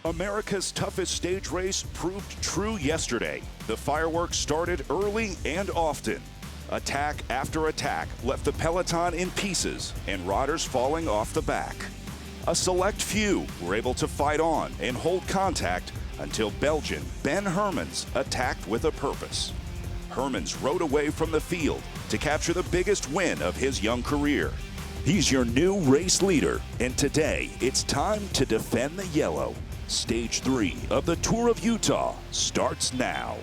America's toughest stage race proved true yesterday. The fireworks started early and often. Attack after attack left the peloton in pieces and riders falling off the back. A select few were able to fight on and hold contact until Belgian Ben Hermans attacked with a purpose. Hermans rode away from the field to capture the biggest win of his young career. He's your new race leader, and today it's time to defend the yellow. Stage 3 of the Tour of Utah starts now.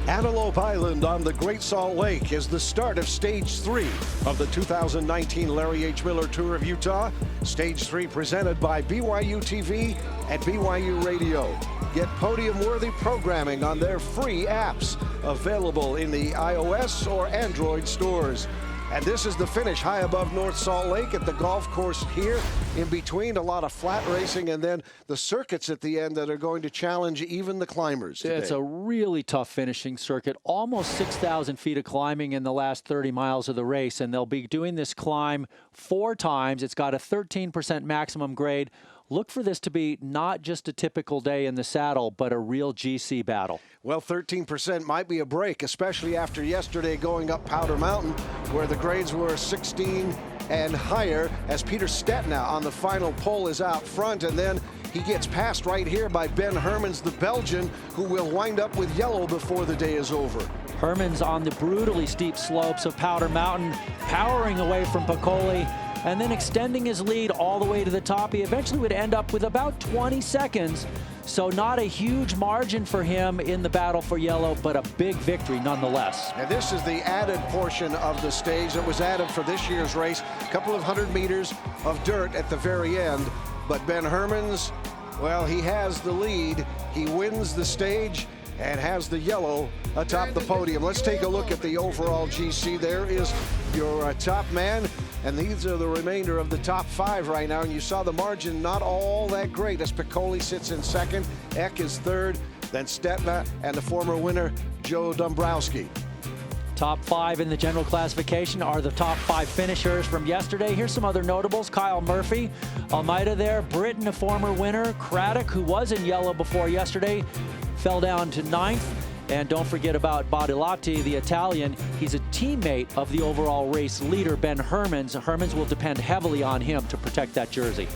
Antelope Island on the Great Salt Lake is the start of Stage 3 of the 2019 Larry H. Miller Tour of Utah. Stage 3 presented by BYUtv and BYUradio. Get podium-worthy programming on their free apps, available in the iOS or Android stores. And this is the finish high above North Salt Lake at the golf course here. In between, a lot of flat racing and then the circuits at the end that are going to challenge even the climbers today. It's a really tough finishing circuit. Almost 6,000 feet of climbing in the last 30 miles of the race, and they'll be doing this climb 4 times. It's got a 13% maximum grade. Look for this to be not just a typical day in the saddle, but a real GC battle. Well, 13% might be a break, especially after yesterday going up Powder Mountain, where the grades were 16 and higher, as Peter Stetina on the final pole is out front, and then he gets passed right here by Ben Hermans, the Belgian, who will wind up with yellow before the day is over. Hermans on the brutally steep slopes of Powder Mountain, powering away from Piccoli, and then extending his lead all the way to the top. He eventually would end up with about 20 seconds. So not a huge margin for him in the battle for yellow, but a big victory nonetheless. And this is the added portion of the stage that was added for this year's race. A couple of 100 meters of dirt at the very end. But Ben Hermans, well, he has the lead. He wins the stage and has the yellow atop the podium. Let's take a look at the overall GC. There is your top man, and these are the remainder of the top 5 right now. And you saw the margin not all that great as Piccoli sits in second, Eck is third, then Stetina, and the former winner, Joe Dombrowski. Top 5 in the general classification are the top 5 finishers from yesterday. Here's some other notables. Kyle Murphy, Almeida there, Britton, a former winner, Craddock, who was in yellow before yesterday, fell down to 9th. And don't forget about Badilatti, the Italian. He's a teammate of the overall race leader, Ben Hermans. Hermans will depend heavily on him to protect that jersey.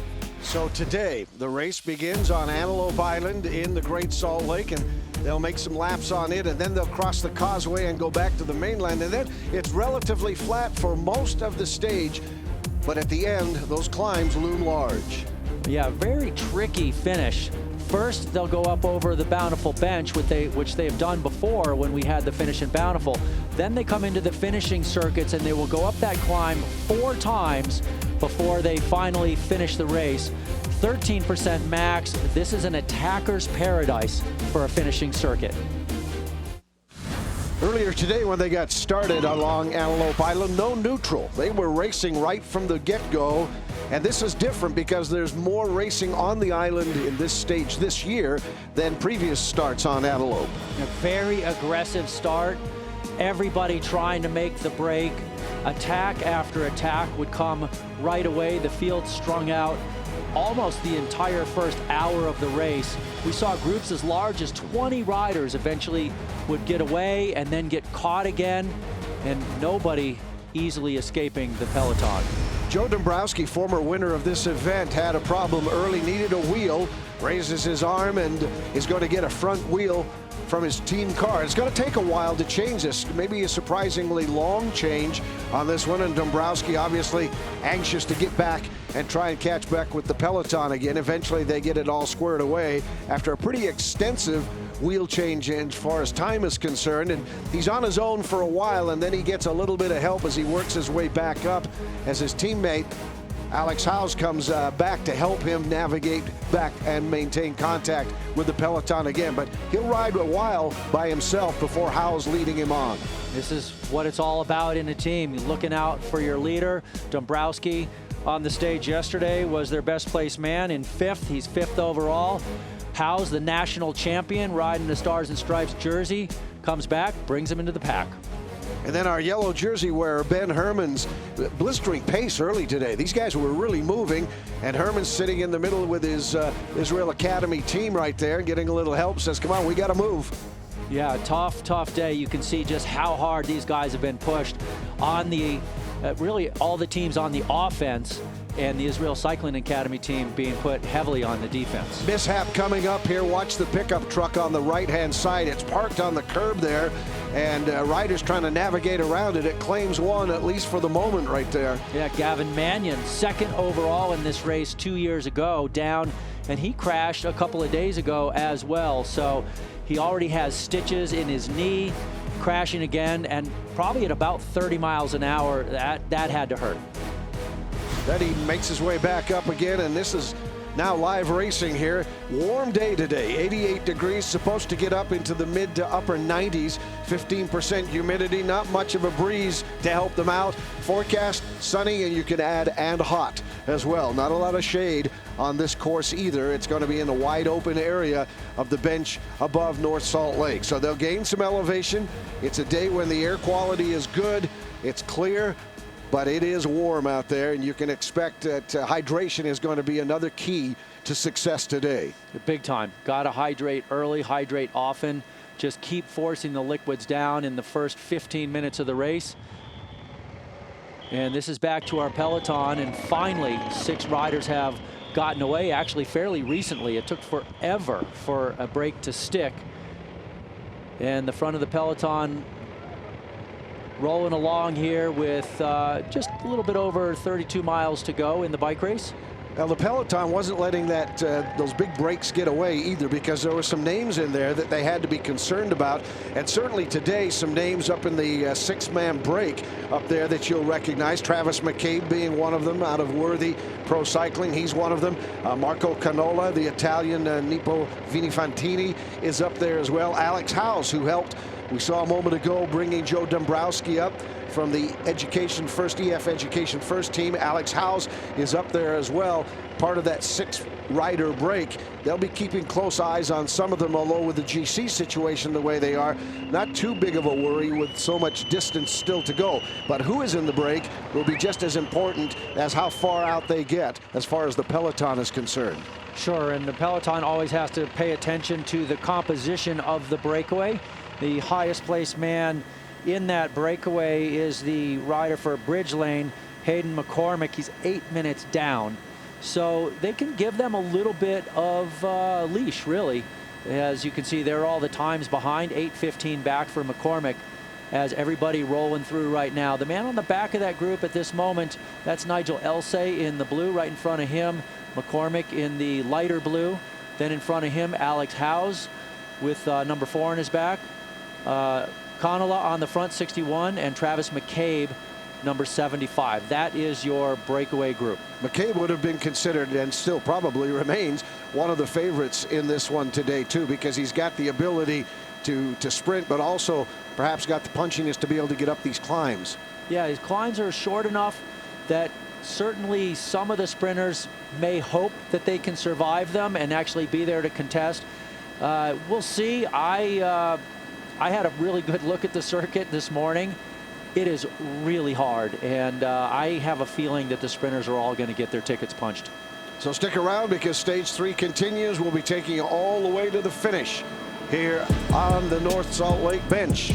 So today, the race begins on Antelope Island in the Great Salt Lake, and they'll make some laps on it, and then they'll cross the causeway and go back to the mainland. And then it's relatively flat for most of the stage, but at the end, those climbs loom large. Yeah, very tricky finish. First, they'll go up over the Bountiful Bench, which they have done before when we had the finish in Bountiful. Then they come into the finishing circuits, and they will go up that climb 4 times before they finally finish the race. 13% max. This is an attacker's paradise for a finishing circuit. Earlier today, when they got started along Antelope Island, no neutral. They were racing right from the get-go. And this is different because there's more racing on the island in this stage this year than previous starts on Antelope. A very aggressive start. Everybody trying to make the break. Attack after attack would come right away. The field strung out almost the entire first hour of the race. We saw groups as large as 20 riders eventually would get away and then get caught again, and nobody easily escaping the peloton. Joe Dombrowski, former winner of this event, had a problem early, needed a wheel, raises his arm and is going to get a front wheel from his team car. It's going to take a while to change this, maybe a surprisingly long change on this one, and Dombrowski obviously anxious to get back and try and catch back with the peloton again. Eventually they get it all squared away after a pretty extensive wheel change as far as time is concerned, and he's on his own for a while, and then he gets a little bit of help as he works his way back up as his teammate Alex Howes comes back to help him navigate back and maintain contact with the peloton again. But he'll ride a while by himself before Howes leading him on. This is what it's all about in a team. You're looking out for your leader. Dombrowski on the stage yesterday was their best placed man in 5th. He's 5th overall. Howes, the national champion, riding the Stars and Stripes jersey, comes back, brings him into the pack. And then our yellow jersey wearer, Ben Hermans, blistering pace early today. These guys were really moving, and Hermans sitting in the middle with his Israel Academy team right there, getting a little help, says, come on, we got to move. Yeah, tough day. You can see just how hard these guys have been pushed on the, really all the teams on the offense, and the Israel Cycling Academy team being put heavily on the defense. Mishap coming up here. Watch the pickup truck on the right-hand side. It's parked on the curb there, and riders trying to navigate around it. It claims one, at least for the moment, right there. Yeah, Gavin Mannion, 2nd overall in this race 2 years ago, down, and he crashed a couple of days ago as well. So he already has stitches in his knee, crashing again, and probably at about 30 miles an hour. That had to hurt. Then he makes his way back up again, and this is now live racing here. Warm day today, 88 degrees, supposed to get up into the mid to upper 90s, 15% humidity, not much of a breeze to help them out. Forecast sunny, and you can add and hot as well. Not a lot of shade on this course either. It's going to be in the wide open area of the bench above North Salt Lake. So they'll gain some elevation. It's a day when the air quality is good. It's clear. But it is warm out there, and you can expect that hydration is going to be another key to success today. Big time. Got to hydrate early, hydrate often. Just keep forcing the liquids down in the first 15 minutes of the race. And this is back to our peloton, and finally 6 riders have gotten away, actually fairly recently. It took forever for a break to stick. And the front of the peloton rolling along here with just a little bit over 32 miles to go in the bike race. Now the peloton wasn't letting that those big breaks get away either, because there were some names in there that they had to be concerned about, and certainly today some names up in the 6-man break up there that you'll recognize. Travis McCabe being one of them out of Worthy Pro Cycling. He's one of them. Marco Canola, the Italian Nippo Vinifantini, is up there as well. Alex Howes, who helped, we saw a moment ago, bringing Joe Dombrowski up from the Education First, EF Education First team. Alex Howes is up there as well, part of that 6-rider break. They'll be keeping close eyes on some of them, although with the GC situation the way they are, not too big of a worry with so much distance still to go. But who is in the break will be just as important as how far out they get as far as the peloton is concerned. Sure, and the peloton always has to pay attention to the composition of the breakaway. The highest placed man in that breakaway is the rider for Bridge Lane, Hayden McCormick. He's 8 minutes down. So they can give them a little bit of leash, really. As you can see, they're all the times behind, 8:15 back for McCormick, as everybody rolling through right now. The man on the back of that group at this moment, that's Nigel Elsay in the blue. Right in front of him, McCormick in the lighter blue. Then in front of him, Alex Howes with number 4 in his back. Canola on the front, 61, and Travis McCabe, number 75. That is your breakaway group. McCabe would have been considered, and still probably remains, one of the favorites in this one today too, because he's got the ability to sprint, but also perhaps got the punchiness to be able to get up these climbs. Yeah, his climbs are short enough that certainly some of the sprinters may hope that they can survive them and actually be there to contest. We'll see. I had a really good look at the circuit this morning. It is really hard, and I have a feeling that the sprinters are all going to get their tickets punched. So stick around, because stage 3 continues. We'll be taking you all the way to the finish here on the North Salt Lake bench.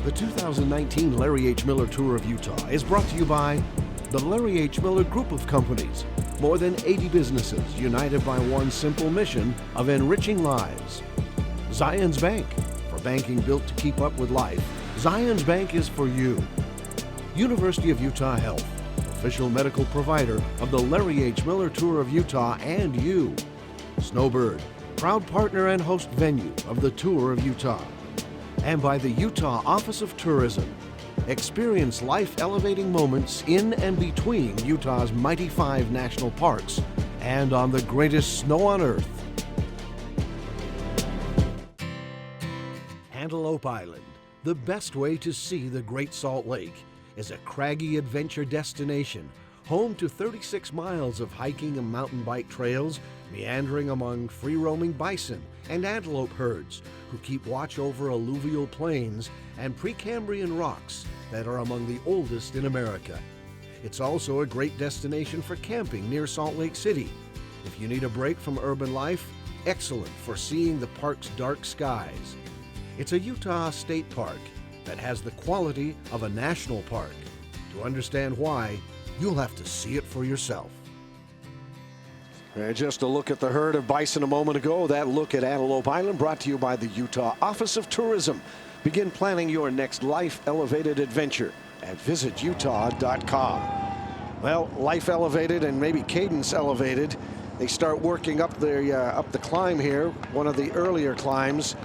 The 2019 Larry H. Miller Tour of Utah is brought to you by the Larry H. Miller Group of Companies. More than 80 businesses united by one simple mission of enriching lives. Zions Bank, for banking built to keep up with life. Zions Bank is for you. University of Utah Health, official medical provider of the Larry H. Miller Tour of Utah and you. Snowbird, proud partner and host venue of the Tour of Utah. And by the Utah Office of Tourism. Experience life-elevating moments in and between Utah's mighty 5 national parks and on the greatest snow on Earth. Antelope Island, the best way to see the Great Salt Lake, is a craggy adventure destination, home to 36 miles of hiking and mountain bike trails, meandering among free-roaming bison and antelope herds who keep watch over alluvial plains and Precambrian rocks that are among the oldest in America. It's also a great destination for camping near Salt Lake City. If you need a break from urban life, excellent for seeing the park's dark skies. It's a Utah state park that has the quality of a national park. To understand why, you'll have to see it for yourself. And just a look at the herd of bison a moment ago. That look at Antelope Island brought to you by the Utah Office of Tourism. Begin planning your next life-elevated adventure at visitutah.com. Well, life elevated and maybe cadence elevated. They start working up the climb here, one of the earlier climbs.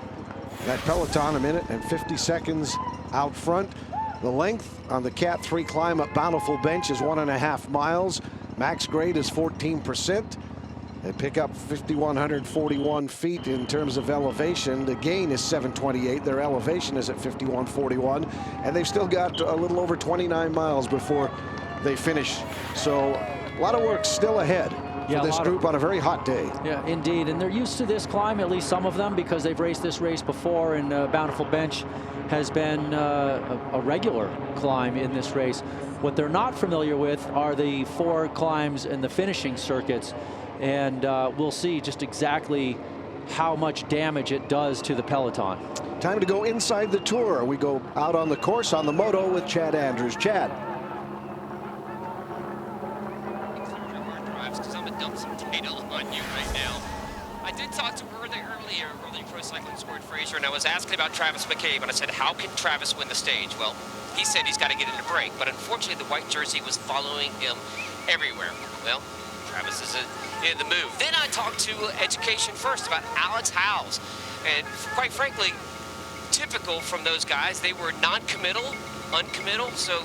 That peloton a minute and 50 seconds out front. The length on the Cat 3 climb up Bountiful Bench is 1.5 miles. Max grade is 14%. They pick up 5,141 feet in terms of elevation. The gain is 728. Their elevation is at 5,141. And they've still got a little over 29 miles before they finish. So a lot of work still ahead for this group on a very hot day. Yeah, indeed. And they're used to this climb, at least some of them, because they've raced this race before, and Bountiful Bench has been a regular climb in this race. What they're not familiar with are the 4 climbs and the finishing circuits. And we'll see just exactly how much damage it does to the peloton. Time to go inside the tour. We go out on the course on the moto with Chad Andrews. Chad. Because I'm gonna dump some potato on you right now. I did talk to her earlier, Pro Cycling Scored Fraser, and I was asking about Travis McCabe, and I said, how can Travis win the stage? Well, he said he's got to get in a break, but unfortunately the white jersey was following him everywhere. Well, Travis is in the move. Then I talked to Education First about Alex Howes, and quite frankly, typical from those guys, they were non-committal, uncommittal, so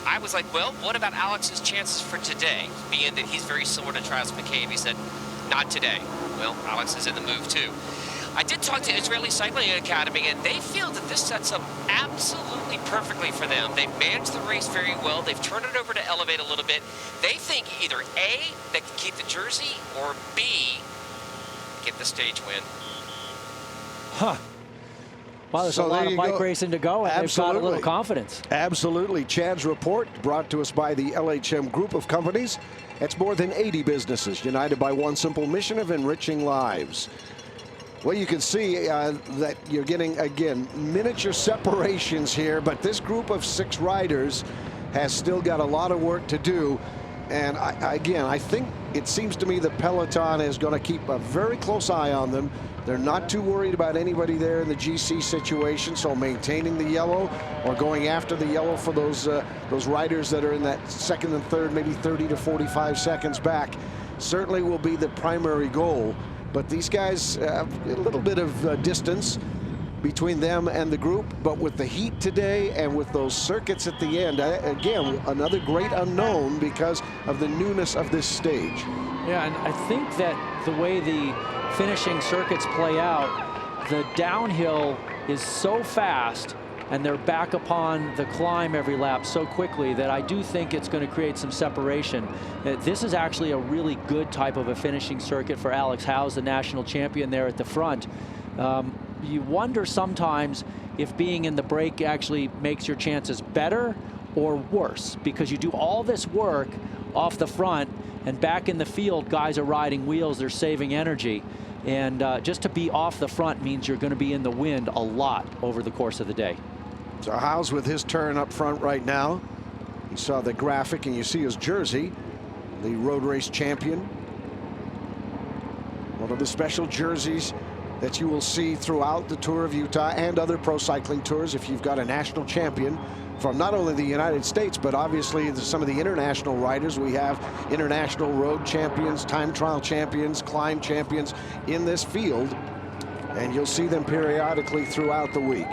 I was like, well, what about Alex's chances for today? Being that he's very similar to Travis McCabe. He said, not today. Well, Alex is in the move too. I did talk to Israeli Cycling Academy, and they feel that this sets up absolutely perfectly for them. They've managed the race very well. They've turned it over to Elevate a little bit. They think either A, they can keep the jersey, or B, get the stage win. Huh. Well, there's a lot of bike racing to go, and they've got a little confidence. Absolutely. Chad's report brought to us by the LHM group of companies. It's more than 80 businesses united by one simple mission of enriching lives. Well, you can see that you're getting, again, miniature separations here, but this group of 6 riders has still got a lot of work to do. And again, I think it seems to me the peloton is going to keep a very close eye on them. They're not too worried about anybody there in the GC situation, so maintaining the yellow or going after the yellow for those riders that are in that second and third, maybe 30 to 45 seconds back, certainly will be the primary goal. But these guys have a little bit of distance between them and the group, but with the heat today and with those circuits at the end, again, another great unknown because of the newness of this stage. Yeah, and I think that the way the finishing circuits play out, the downhill is so fast and they're back upon the climb every lap so quickly that I do think it's going to create some separation. This is actually a really good type of a finishing circuit for Alex Howes, the national champion there at the front. You wonder sometimes if being in the break actually makes your chances better or worse, because you do all this work off the front and back in the field, guys are riding wheels, they're saving energy. And just to be off the front means you're going to be in the wind a lot over the course of the day. So Howes with his turn up front right now. You saw the graphic and you see his jersey, the road race champion. One of the special jerseys that you will see throughout the Tour of Utah and other pro cycling tours if you've got a national champion from not only the United States, but obviously some of the international riders. We have international road champions, time trial champions, climb champions in this field, and you'll see them periodically throughout the week.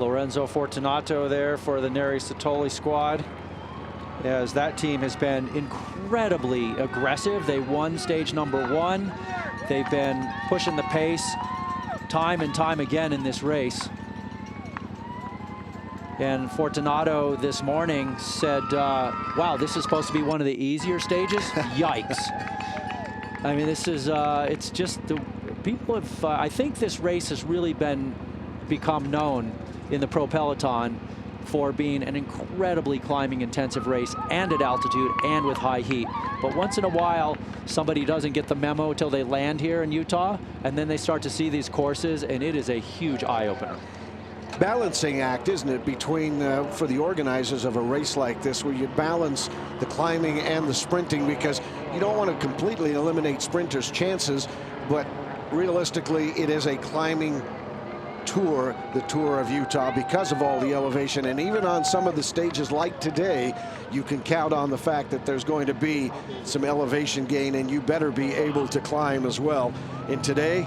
Lorenzo Fortunato there for the Neri Satoli squad, as that team has been incredibly aggressive. They won stage #1. They've been pushing the pace time and time again in this race. And Fortunato this morning said, wow, this is supposed to be one of the easier stages? Yikes. I mean, this is, it's just, the people have, I think this race has really become known in the pro peloton for being an incredibly climbing intensive race, and at altitude and with high heat. But once in a while, somebody doesn't get the memo until they land here in Utah, and then they start to see these courses, and it is a huge eye-opener. Balancing act, isn't it, between for the organizers of a race like this, where you balance the climbing and the sprinting, because you don't want to completely eliminate sprinters' chances, but realistically it is a climbing tour, the Tour of Utah, because of all the elevation. And even on some of the stages like today, you can count on the fact that there's going to be some elevation gain, and you better be able to climb as well. And today,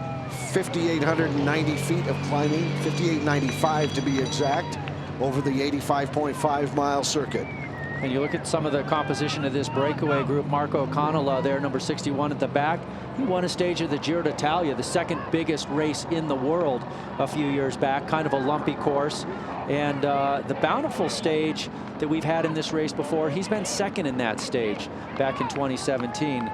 5,890 feet of climbing, 5,895 to be exact, over the 85.5 mile circuit. And you look at some of the composition of this breakaway group. Marco Canola there, number 61 at the back. He won a stage of the Giro d'Italia, the second biggest race in the world a few years back, kind of a lumpy course. And the Bountiful stage that we've had in this race before, he's been second in that stage back in 2017.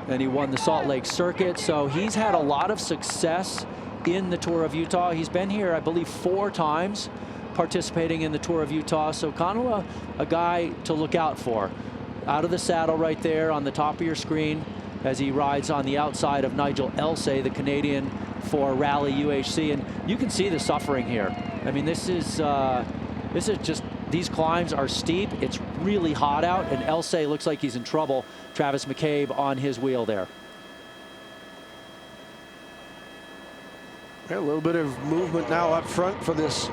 And he won the Salt Lake circuit, so he's had a lot of success in the Tour of Utah. He's been here, I believe, 4 times participating in the Tour of Utah. So Canola, a guy to look out for. Out of the saddle right there on the top of your screen as he rides on the outside of Nigel Elsay, the Canadian for Rally UHC. And you can see the suffering here. I mean, this is just, these climbs are steep. It's really hot out, and Elsay looks like he's in trouble. Travis McCabe on his wheel there. A little bit of movement now up front for this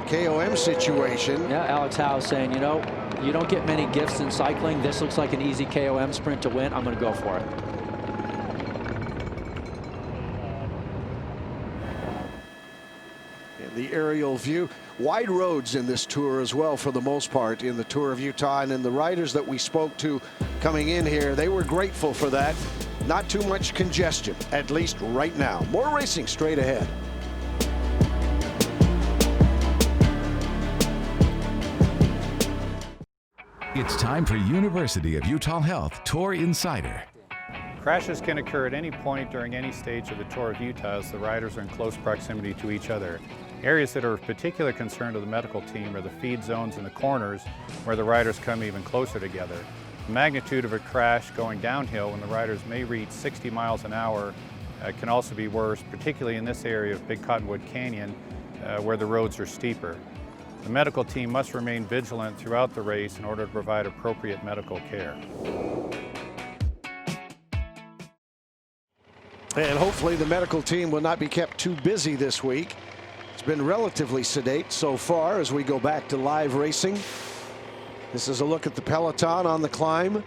KOM situation. Yeah, Alex Howe saying, you know, you don't get many gifts in cycling. This looks like an easy KOM sprint to win. I'm going to go for it. And the aerial view. Wide roads in this tour as well, for the most part, in the Tour of Utah. And in the riders that we spoke to coming in here, they were grateful for that. Not too much congestion, at least right now. More racing straight ahead. It's time for University of Utah Health Tour Insider. Crashes can occur at any point during any stage of the Tour of Utah as the riders are in close proximity to each other. Areas that are of particular concern to the medical team are the feed zones and the corners, where the riders come even closer together. The magnitude of a crash going downhill when the riders may reach 60 miles an hour can also be worse, particularly in this area of Big Cottonwood Canyon, where the roads are steeper. The medical team must remain vigilant throughout the race in order to provide appropriate medical care. And hopefully the medical team will not be kept too busy this week. It's been relatively sedate so far as we go back to live racing. This is a look at the peloton on the climb.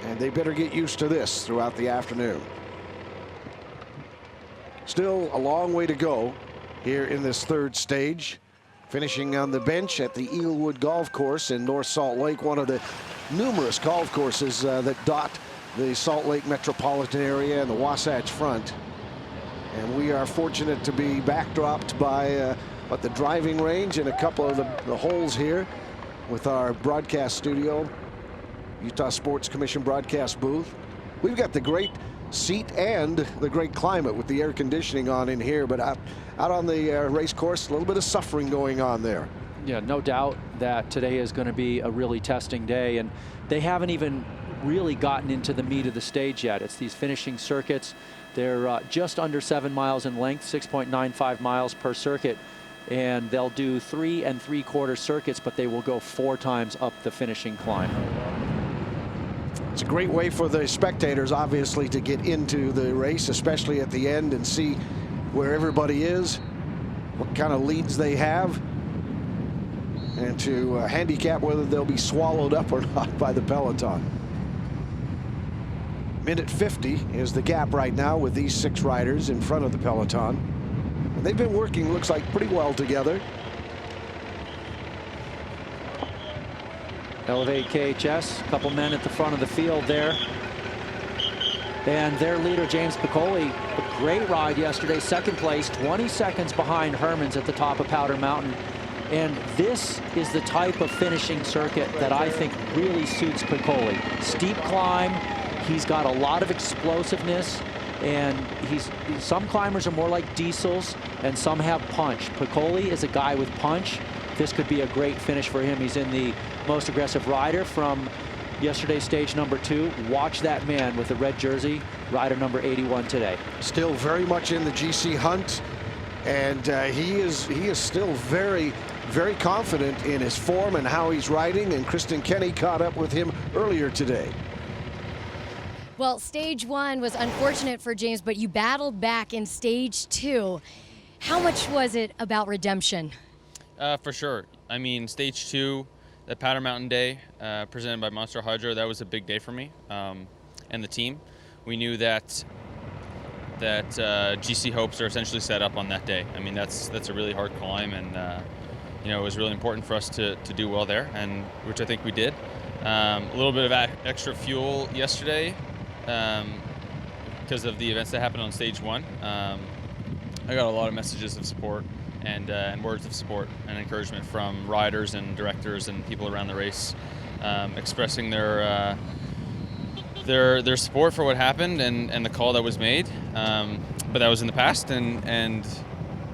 And they better get used to this throughout the afternoon. Still a long way to go here in this third stage. Finishing on the bench at the Eelwood Golf Course in North Salt Lake, one of the numerous golf courses that dot the Salt Lake metropolitan area and the Wasatch Front. And we are fortunate to be backdropped by the driving range and a couple of the holes here with our broadcast studio, Utah Sports Commission broadcast booth. We've got the great seat and the great climate with the air conditioning on in here, but out on the race course, a little bit of suffering going on there. Yeah, no doubt that today is going to be a really testing day, and they haven't even really gotten into the meat of the stage yet. It's these finishing circuits. They're just under 7 miles in length, 6.95 miles per circuit, and they'll do 3 3/4 circuits, but they will go 4 times up the finishing climb. It's a great way for the spectators, obviously, to get into the race, especially at the end, and see where everybody is, what kind of leads they have, and to handicap whether they'll be swallowed up or not by the peloton. Minute 50 is the gap right now with these 6 riders in front of the peloton. they've been working, looks like, pretty well together. Elevate KHS, a couple men at the front of the field there. And their leader, James Piccoli, a great ride yesterday, second place, 20 seconds behind Hermans at the top of Powder Mountain. And this is the type of finishing circuit that I think really suits Piccoli. Steep climb, he's got a lot of explosiveness, and some climbers are more like Diesels, and some have punch. Piccoli is a guy with punch. This could be a great finish for him. He's in the most aggressive rider from yesterday's stage number 2. Watch that man with the red jersey, rider number 81 today. Still very much in the GC hunt, and he is still very, very confident in his form and how he's riding, and Kristen Kenny caught up with him earlier today. Well, stage 1 was unfortunate for James, but you battled back in stage 2. How much was it about redemption? For sure. I mean, stage 2, the Powder Mountain Day, presented by Monster Hydro, that was a big day for me and the team. We knew that GC hopes are essentially set up on that day. I mean, that's a really hard climb, and you know, it was really important for us to do well there, and which I think we did. A little bit of extra fuel yesterday because of the events that happened on stage 1. I got a lot of messages of support and words of support and encouragement from riders and directors and people around the race, expressing their support for what happened and the call that was made. But that was in the past, and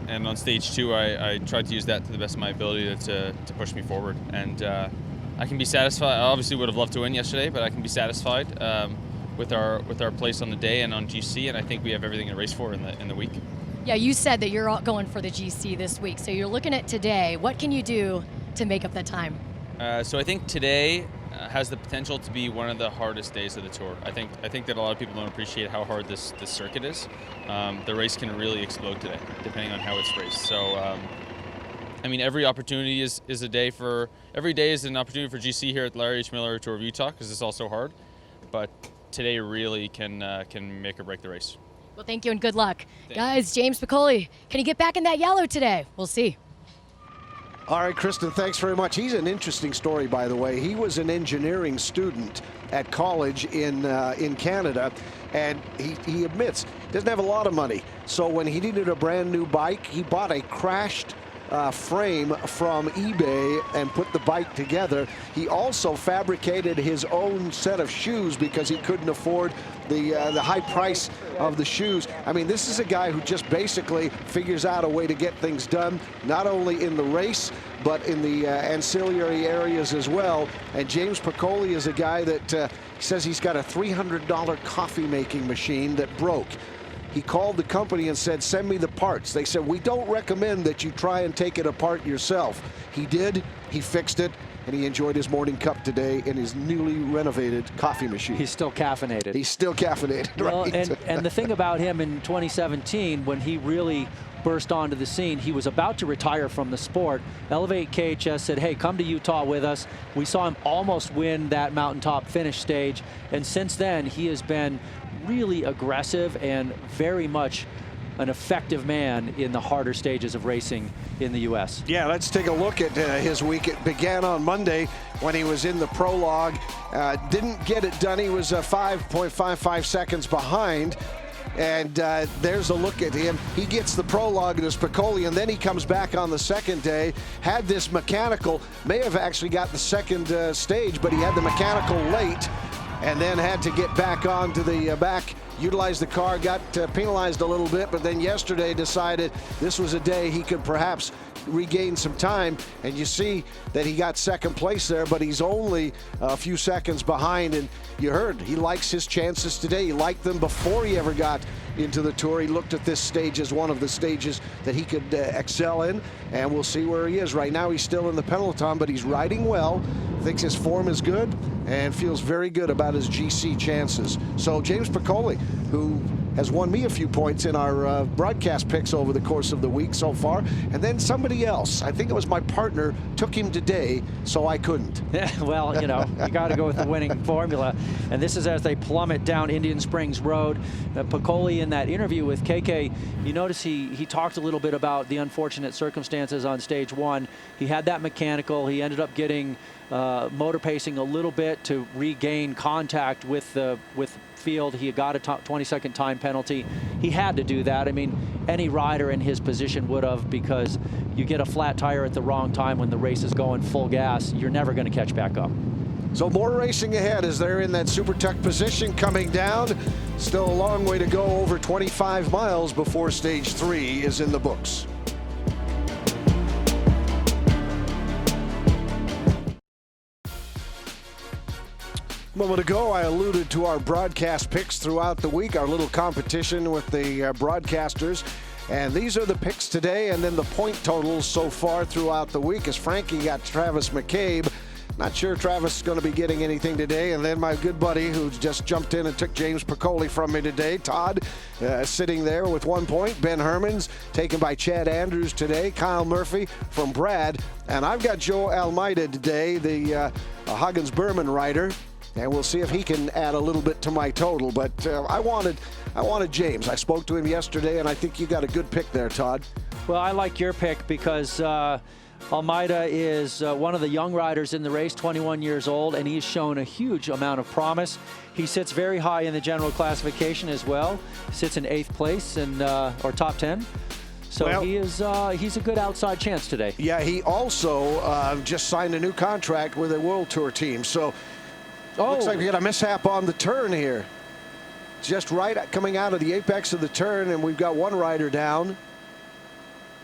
on stage 2, I tried to use that to the best of my ability to push me forward. And I can be satisfied. I obviously would have loved to win yesterday, but I can be satisfied with our place on the day and on GC, and I think we have everything to race for in the week. Yeah, you said that you're all going for the GC this week, so you're looking at today. What can you do to make up that time? So I think today has the potential to be one of the hardest days of the tour. I think that a lot of people don't appreciate how hard this circuit is. The race can really explode today, depending on how it's raced. So, I mean, every opportunity is a day for. Every day is an opportunity for GC here at Larry H. Miller Tour of Utah, because it's also hard. But today really can make or break the race. Well, thank you and good luck. Guys, James Piccoli, can he get back in that yellow today? We'll see. All right, Kristen, thanks very much. He's an interesting story, by the way. He was an engineering student at college in Canada, and he admits he doesn't have a lot of money. So when he needed a brand new bike, he bought a crashed frame from eBay and put the bike together. He also fabricated his own set of shoes because he couldn't afford the high price of the shoes. I mean, this is a guy who just basically figures out a way to get things done, not only in the race, but in the ancillary areas as well. And James Piccoli is a guy that says he's got a $300 coffee making machine that broke. He called the company and said, send me the parts. They said, we don't recommend that you try and take it apart yourself. He did, he fixed it, and he enjoyed his morning cup today in his newly renovated coffee machine. He's still caffeinated. He's still caffeinated, well, right? and the thing about him in 2017, when he really burst onto the scene, he was about to retire from the sport. Elevate KHS said, hey, come to Utah with us. We saw him almost win that mountaintop finish stage, and since then he has been really aggressive and very much an effective man in the harder stages of racing in the U.S. Yeah, let's take a look at his week. It began on Monday when he was in the prologue. Didn't get it done. He was 5.55 seconds behind. And there's a look at him. He gets the prologue in his Piccoli, and then he comes back on the second day. Had this mechanical, may have actually got the second stage, but he had the mechanical late, and then had to get back onto the back, utilize the car, got penalized a little bit, but then yesterday decided this was a day he could perhaps regain some time, and you see that he got second place there, but he's only a few seconds behind, and you heard he likes his chances today. He liked them before he ever got into the tour. He looked at this stage as one of the stages that he could excel in, and we'll see where he is. Right now he's still in the peloton, but he's riding well, thinks his form is good, and feels very good about his GC chances. So James Piccoli, who has won me a few points in our broadcast picks over the course of the week so far. And then somebody else, I think it was my partner, took him today, so I couldn't. Well, you know, you got to go with the winning formula. And this is as they plummet down Indian Springs Road. Piccoli, in that interview with KK, you notice he talked a little bit about the unfortunate circumstances on stage 1. He had that mechanical. He ended up getting motor pacing a little bit to regain contact with the field. He got a 20-second time penalty. He had to do that. I mean, any rider in his position would have, because you get a flat tire at the wrong time when the race is going full gas, you're never going to catch back up. So more racing ahead as they're in that Super Tuck position coming down. Still a long way to go, over 25 miles before stage 3 is in the books. A moment ago, I alluded to our broadcast picks throughout the week, our little competition with the broadcasters. And these are the picks today, and then the point totals so far throughout the week, as Frankie got Travis McCabe. Not sure Travis is going to be getting anything today. And then my good buddy who just jumped in and took James Piccoli from me today, Todd, sitting there with 1 point. Ben Hermans taken by Chad Andrews today. Kyle Murphy from Brad. And I've got Joe Almeida today, the Huggins-Berman rider. And we'll see if he can add a little bit to my total. But I wanted James. I spoke to him yesterday, and I think you got a good pick there, Todd. Well, I like your pick because Almeida is one of the young riders in the race, 21 years old, and he's shown a huge amount of promise. He sits very high in the general classification as well. Sits in 8th place or top 10. So well, he's a good outside chance today. Yeah, he also just signed a new contract with a WorldTour team. So looks like we got a mishap on the turn here. Just right coming out of the apex of the turn, and we've got one rider down.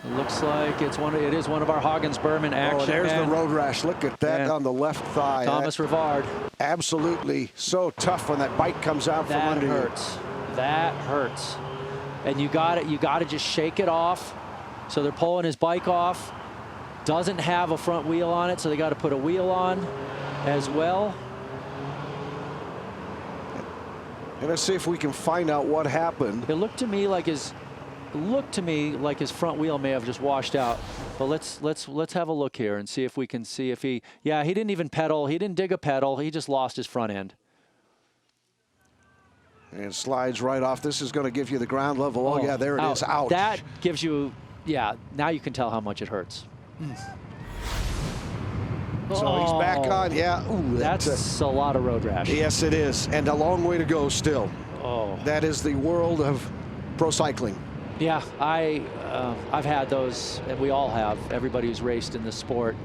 It looks like it is one of our Huggins-Berman action. Oh, there's the road rash. Look at that on the left thigh. Thomas Rivard. Absolutely so tough when that bike comes out from under you. That hurts. That hurts. And you got to just shake it off. So they're pulling his bike off. Doesn't have a front wheel on it, so they got to put a wheel on as well. And let's see if we can find out what happened. It looked to me like his front wheel may have just washed out. But let's have a look here and see if we can see if he didn't even pedal. He didn't dig a pedal. He just lost his front end. And slides right off. This is going to give you the ground level. Oh yeah, there it is. Ouch. That gives you, now you can tell how much it hurts. So he's back on, Ooh, that's a lot of road rash. Yes, it is, and a long way to go still. Oh. That is the world of pro cycling. Yeah, I've had those, and we all have. Everybody who's raced in this sport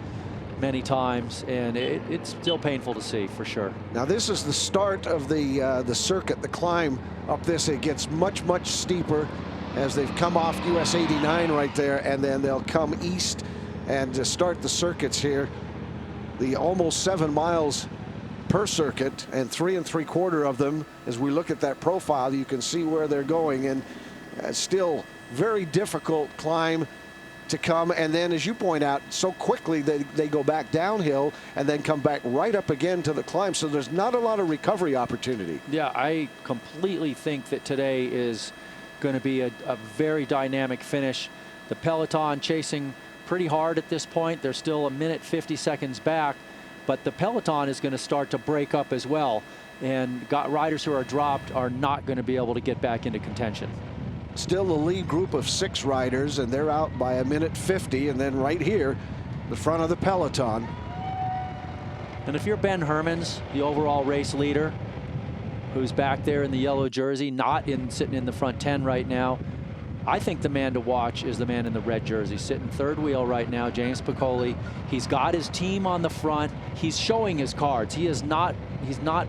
many times, and it's still painful to see, for sure. Now this is the start of the circuit, the climb up this. It gets much, much steeper as they've come off US 89 right there, and then they'll come east and start the circuits here. The almost 7 miles per circuit, and 3 3/4 of them, as we look at that profile, you can see where they're going, and still very difficult climb to come. And then, as you point out, so quickly they go back downhill and then come back right up again to the climb. So there's not a lot of recovery opportunity. Yeah, I completely think that today is going to be a very dynamic finish. The peloton chasing pretty hard at this point. They're still 1:50 seconds back, but the peloton is going to start to break up as well, and riders who are dropped are not going to be able to get back into contention. Still the lead group of 6 riders, and they're out by 1:50, and then right here, the front of the peloton. And if you're Ben Hermans, the overall race leader, who's back there in the yellow jersey, sitting in the front 10 right now, I think the man to watch is the man in the red jersey, sitting third wheel right now, James Piccoli. He's got his team on the front. He's showing his cards. He's not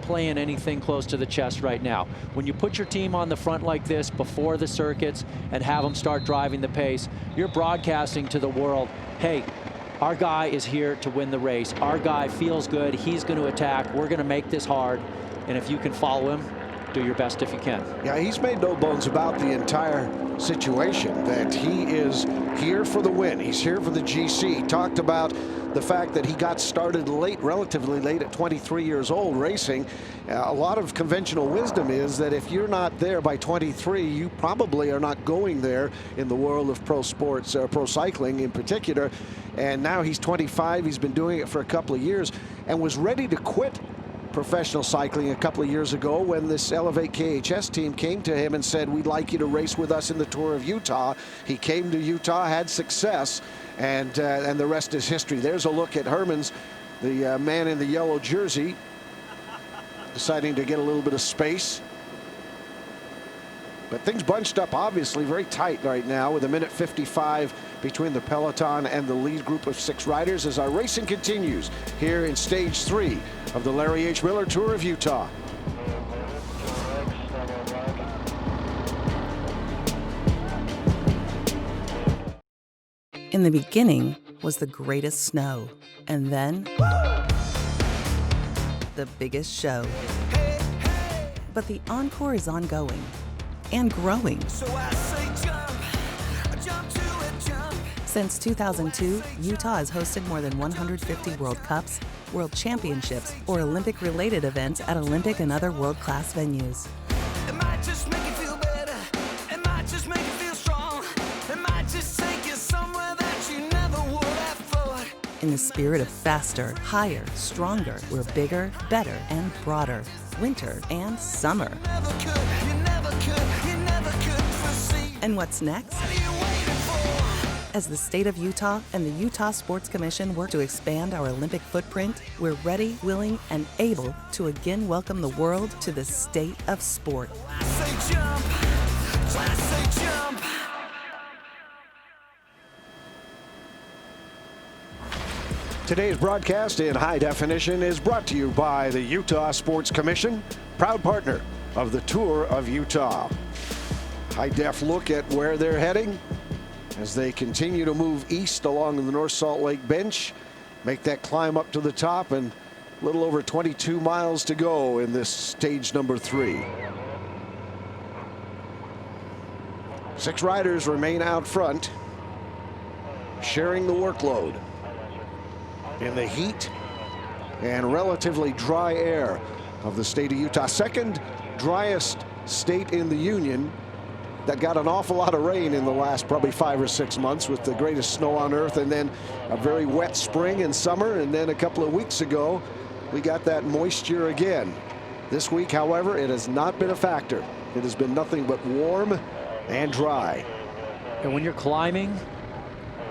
playing anything close to the chest right now. When you put your team on the front like this before the circuits and have them start driving the pace, you're broadcasting to the world, hey, our guy is here to win the race. Our guy feels good. He's going to attack. We're going to make this hard. And if you can follow him, do your best if you can. Yeah, he's made no bones about the entire situation, that he is here for the win. He's here for the GC. He talked about the fact that he got started late, relatively late, at 23 years old racing. A lot of conventional wisdom is that if you're not there by 23, you probably are not going there in the world of pro sports, pro cycling in particular. And now he's 25. He's been doing it for a couple of years and was ready to quit professional cycling a couple of years ago when this Elevate KHS team came to him and said, we'd like you to race with us in the Tour of Utah. He came to Utah, had success, and the rest is history. There's a look at Hermans, the man in the yellow jersey, deciding to get a little bit of space. But things bunched up, obviously, very tight right now with 1:55 between the peloton and the lead group of 6 riders as our racing continues here in stage 3 of the Larry H. Miller Tour of Utah. In the beginning was the greatest snow, and then the biggest show. But the encore is ongoing and growing. So I say jump to it, jump. Since 2002, Utah has hosted more than 150 World Cups, World Championships, or Olympic-related events at Olympic and other world-class venues. It might just make you feel better. It might just make you feel strong. It might just take you somewhere that you never would have thought. In the spirit of faster, higher, stronger, we're bigger, better, and broader. Winter and summer. And what's next? As the state of Utah and the Utah Sports Commission work to expand our Olympic footprint, we're ready, willing, and able to again welcome the world to the state of sport. I say jump. I say jump. Today's broadcast in high definition is brought to you by the Utah Sports Commission, proud partner of the Tour of Utah. High def look at where they're heading as they continue to move east along the North Salt Lake bench, make that climb up to the top, and a little over 22 miles to go in this stage number 3. 6 riders remain out front, sharing the workload in the heat and relatively dry air of the state of Utah. Second driest state in the union that got an awful lot of rain in the last probably 5 or 6 months, with the greatest snow on earth, and then a very wet spring and summer, and then a couple of weeks ago we got that moisture again. This week, however, it has not been a factor. It has been nothing but warm and dry. And when you're climbing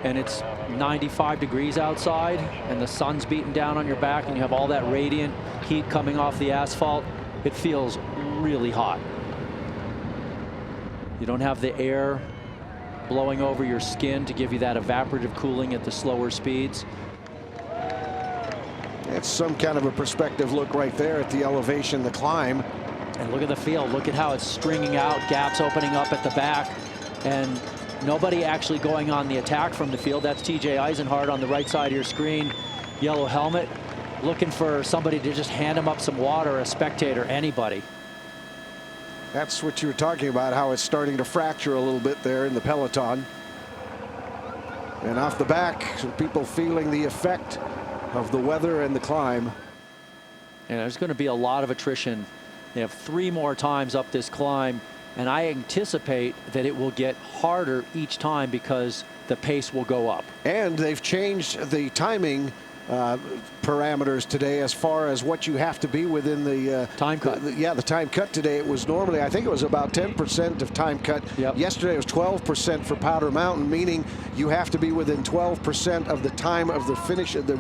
and it's 95 degrees outside and the sun's beating down on your back and you have all that radiant heat coming off the asphalt, it feels really hot. You don't have the air blowing over your skin to give you that evaporative cooling at the slower speeds. It's some kind of a perspective look right there at the elevation, the climb. And look at the field. Look at how it's stringing out, gaps opening up at the back, and nobody actually going on the attack from the field. That's TJ Eisenhardt on the right side of your screen, yellow helmet, looking for somebody to just hand him up some water, a spectator, anybody. That's what you were talking about, how it's starting to fracture a little bit there in the peloton. And off the back, some people feeling the effect of the weather and the climb. And there's going to be a lot of attrition. They have 3 more times up this climb, and I anticipate that it will get harder each time because the pace will go up. And they've changed the timing parameters today as far as what you have to be within the time cut. The time cut today. It was normally, I think it was about 10% of time cut. Yep. Yesterday it was 12% for Powder Mountain, meaning you have to be within 12% of the time of the finish, of the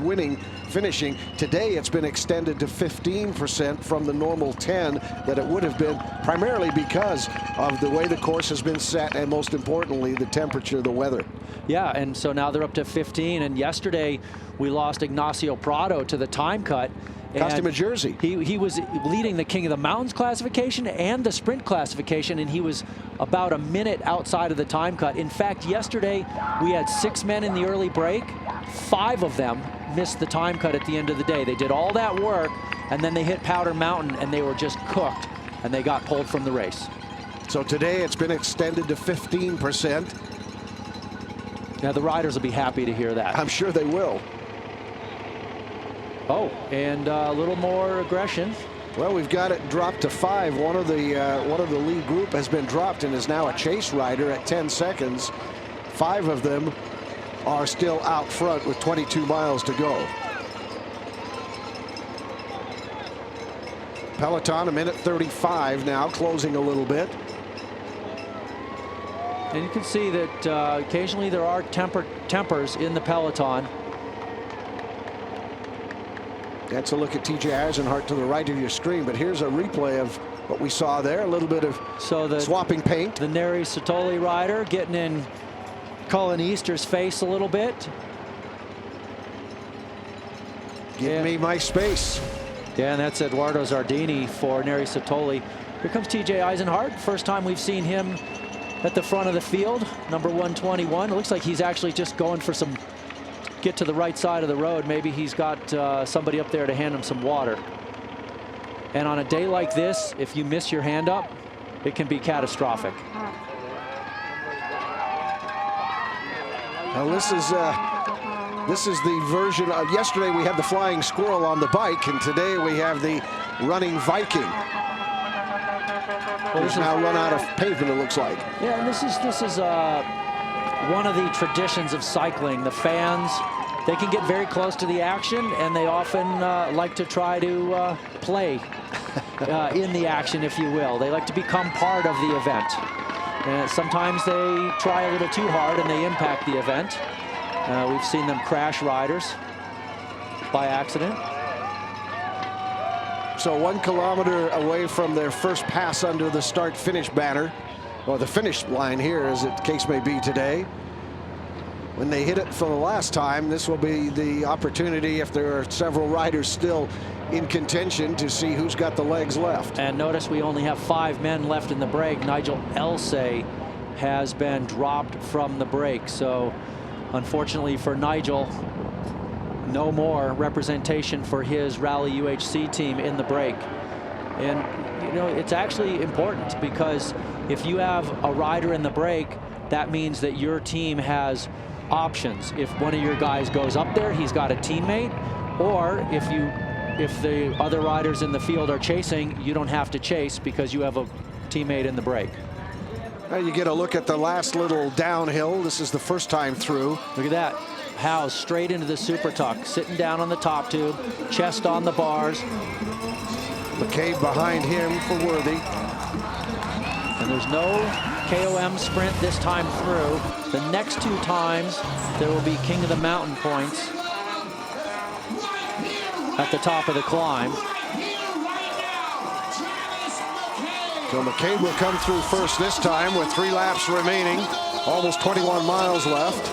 finishing. Today it's been extended to 15% from the normal 10 that it would have been, primarily because of the way the course has been set, and most importantly the temperature, the weather. Yeah, and so now they're up to 15, and yesterday we lost Ignacio Prado to the time cut. Cost him a jersey. He was leading the King of the Mountains classification and the sprint classification, and he was about a minute outside of the time cut. In fact, yesterday we had 6 men in the early break. 5 of them missed the time cut at the end of the day. They did all that work, and then they hit Powder Mountain, and they were just cooked. and they got pulled from the race. So today it's been extended to 15%. Now the riders will be happy to hear that. I'm sure they will. Oh, and a little more aggression. Well, we've got it dropped to 5. One of the lead group has been dropped and is now a chase rider at 10 seconds. 5 of them are still out front with 22 miles to go. Peloton a minute 35 now, closing a little bit. And you can see that occasionally there are tempers in the peloton. That's a look at TJ Eisenhart to the right of your screen, but here's a replay of what we saw there. A little bit of swapping paint. The Neri Satoli rider getting in Cullen Easter's face a little bit. Give me my space. Yeah, and that's Eduardo Zardini for Neri Satoli. Here comes TJ Eisenhart. First time we've seen him at the front of the field, number 121. It looks like he's actually just going for some, get to the right side of the road. Maybe he's got somebody up there to hand him some water. And on a day like this, if you miss your hand up, it can be catastrophic. Now this is the version of yesterday. We had the flying squirrel on the bike, and today we have the running Viking. Well, He's now run out of pavement, it looks like. Yeah, and this is one of the traditions of cycling. The fans, they can get very close to the action, and they often like to try to play in the action, if you will. They like to become part of the event. And sometimes they try a little too hard and they impact the event. We've seen them crash riders by accident. So 1 kilometer away from their first pass under the start-finish banner, or the finish line here, as the case may be today. When they hit it for the last time, this will be the opportunity, if there are several riders still in contention, to see who's got the legs left. And notice we only have 5 men left in the break. Nigel Elsay has been dropped from the break. So unfortunately for Nigel, no more representation for his Rally UHC team in the break. And you know, it's actually important, because if you have a rider in the break, that means that your team has options. If one of your guys goes up there, he's got a teammate, or if the other riders in the field are chasing, you don't have to chase because you have a teammate in the break. Now you get a look at the last little downhill. This is the first time through. Look at that. Howes straight into the super tuck, sitting down on the top tube, chest on the bars. McCabe behind him for Worthy. And there's no KOM sprint this time through. The next 2 times, there will be King of the Mountain points at the top of the climb. So McCabe will come through first this time with 3 laps remaining. Almost 21 miles left.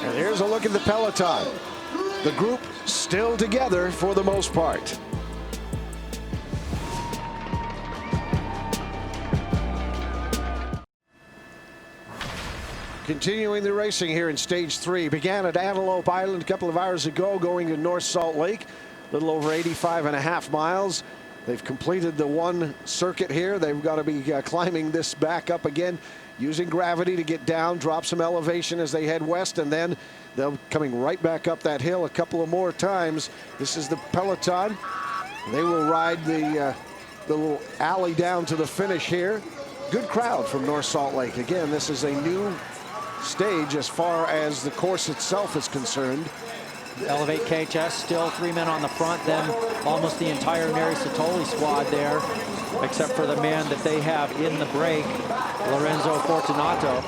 And here's a look at the peloton. The group still together for the most part. Continuing the racing here in stage 3. Began at Antelope Island a couple of hours ago, going to North Salt Lake. A little over 85.5 miles. They've completed the 1 circuit here. They've got to be climbing this back up again, using gravity to get down, drop some elevation as they head west, and then they'll coming right back up that hill a couple of more times. This is the peloton. They will ride the little alley down to the finish here. Good crowd from North Salt Lake. Again, this is a new stage as far as the course itself is concerned. Elevate KHS, still 3 men on the front, then almost the entire Neri Satoli squad there, except for the man that they have in the break, Lorenzo Fortunato.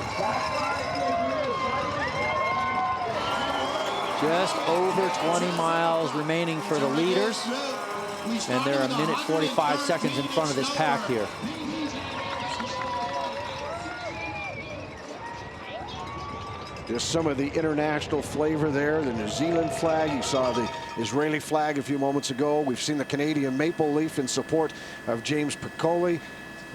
Just over 20 miles remaining for the leaders, and they're a minute 45 seconds in front of this pack here. Just some of the international flavor there, the New Zealand flag. You saw the Israeli flag a few moments ago. We've seen the Canadian maple leaf in support of James Piccoli.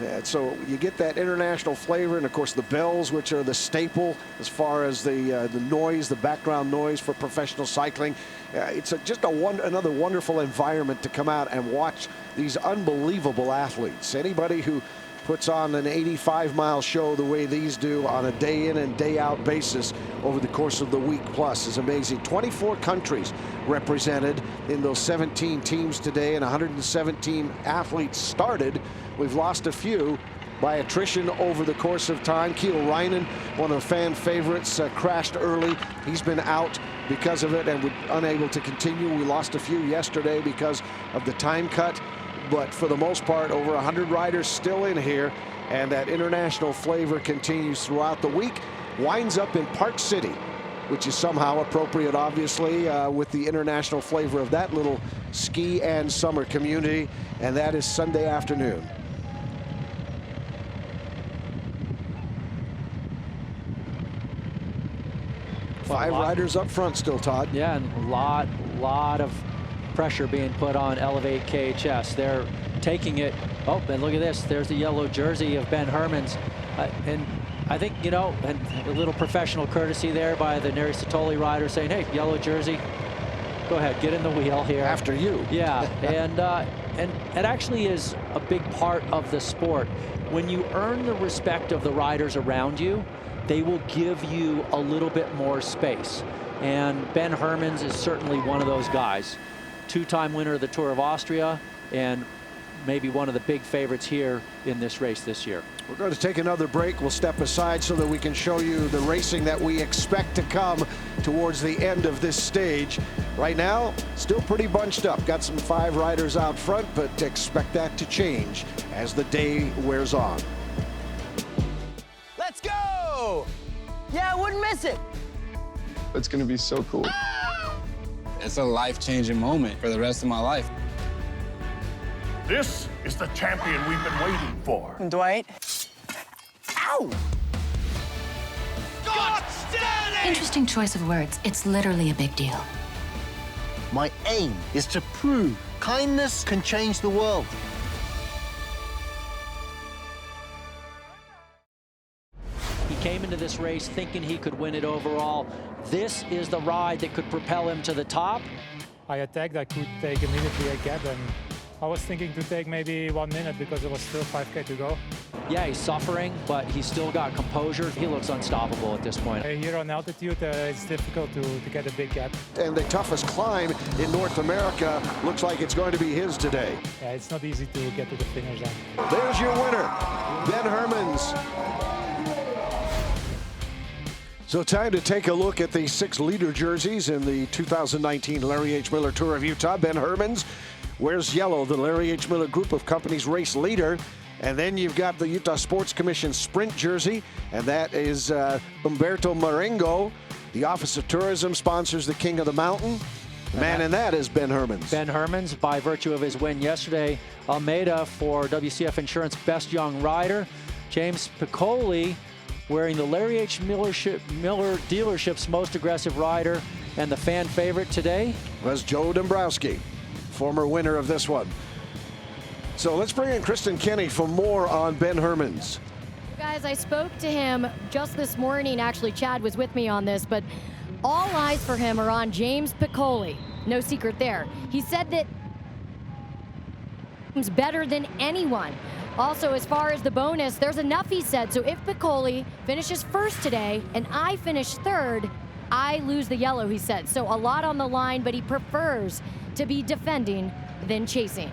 And so you get that international flavor, and of course the bells, which are the staple as far as the noise, the background noise for professional cycling. It's another wonderful environment to come out and watch these unbelievable athletes. Anybody who puts on an 85-mile show the way these do on a day in and day out basis over the course of the week plus is amazing. 24 countries represented in those 17 teams today, and 117 athletes started. We've lost a few by attrition over the course of time. Kiel Reinen, one of the fan favorites, crashed early. He's been out because of it and unable to continue. We lost a few yesterday because of the time cut. But for the most part, over 100 riders still in here, and that international flavor continues throughout the week. Winds up in Park City, which is somehow appropriate, obviously, with the international flavor of that little ski and summer community, and that is Sunday afternoon. Five riders up front still, Todd. Yeah, and a lot of pressure being put on Elevate KHS. They're taking it. Oh, and look at this. There's the yellow jersey of Ben Hermans. And I think, you know, and a little professional courtesy there by the Neri Satoli rider saying, hey, yellow jersey, go ahead, get in the wheel here. After you. Yeah, and it actually is a big part of the sport. When you earn the respect of the riders around you, they will give you a little bit more space. And Ben Hermans is certainly one of those guys. Two-time winner of the Tour of Austria, and maybe one of the big favorites here in this race this year. We're going to take another break. We'll step aside so that we can show you the racing that we expect to come towards the end of this stage. Right now, still pretty bunched up. Got some 5 riders out front, but expect that to change as the day wears on. Let's go! Yeah, I wouldn't miss it. It's going to be so cool. It's a life-changing moment for the rest of my life. This is the champion we've been waiting for. Dwight. Ow! Scott Stanley! Interesting choice of words. It's literally a big deal. My aim is to prove kindness can change the world. He came into this race thinking he could win it overall. This is the ride that could propel him to the top. I attacked, I could take immediately a gap, and I was thinking to take maybe 1 minute because there was still 5K to go. Yeah, he's suffering, but he's still got composure. He looks unstoppable at this point. Here on altitude, it's difficult to get a big gap. And the toughest climb in North America looks like it's going to be his today. Yeah, it's not easy to get to the finish line. There's your winner, Ben Hermans. So time to take a look at the 6 leader jerseys in the 2019 Larry H. Miller Tour of Utah. Ben Hermans wears yellow, the Larry H. Miller Group of Companies race leader. And then you've got the Utah Sports Commission sprint jersey, and that is Humberto Marengo. The Office of Tourism sponsors the King of the Mountain. The man in that is Ben Hermans. Ben Hermans, by virtue of his win yesterday. Almeida for WCF Insurance Best Young Rider. James Piccoli wearing the Larry H. Miller dealership's most aggressive rider, and the fan favorite today was Joe Dombrowski, former winner of this one. So let's bring in Kristen Kenny for more on Ben Hermans. Guys, I spoke to him just this morning. Actually, Chad was with me on this, but all eyes for him are on James Piccoli. No secret there. He said that he's better than anyone. Also, as far as the bonus, there's enough, he said. So if Piccoli finishes first today and I finish third, I lose the yellow, he said. So a lot on the line, but he prefers to be defending than chasing.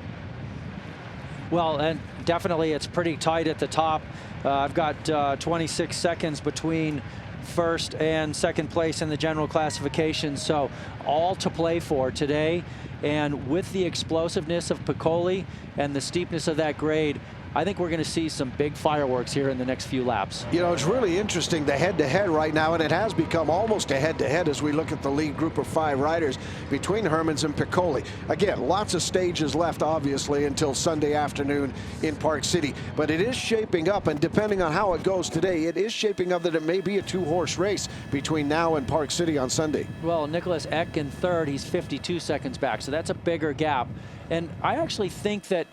Well, and definitely it's pretty tight at the top. I've got 26 seconds between first and second place in the general classification, so all to play for today. And with the explosiveness of Piccoli and the steepness of that grade, I think we're going to see some big fireworks here in the next few laps. You know, it's really interesting, the head-to-head right now, and it has become almost a head-to-head as we look at the lead group of 5 riders between Hermans and Piccoli. Again, lots of stages left, obviously, until Sunday afternoon in Park City. But it is shaping up, and depending on how it goes today, it is shaping up that it may be a 2-horse race between now and Park City on Sunday. Well, Niklas Ek in third, he's 52 seconds back, so that's a bigger gap. And I actually think that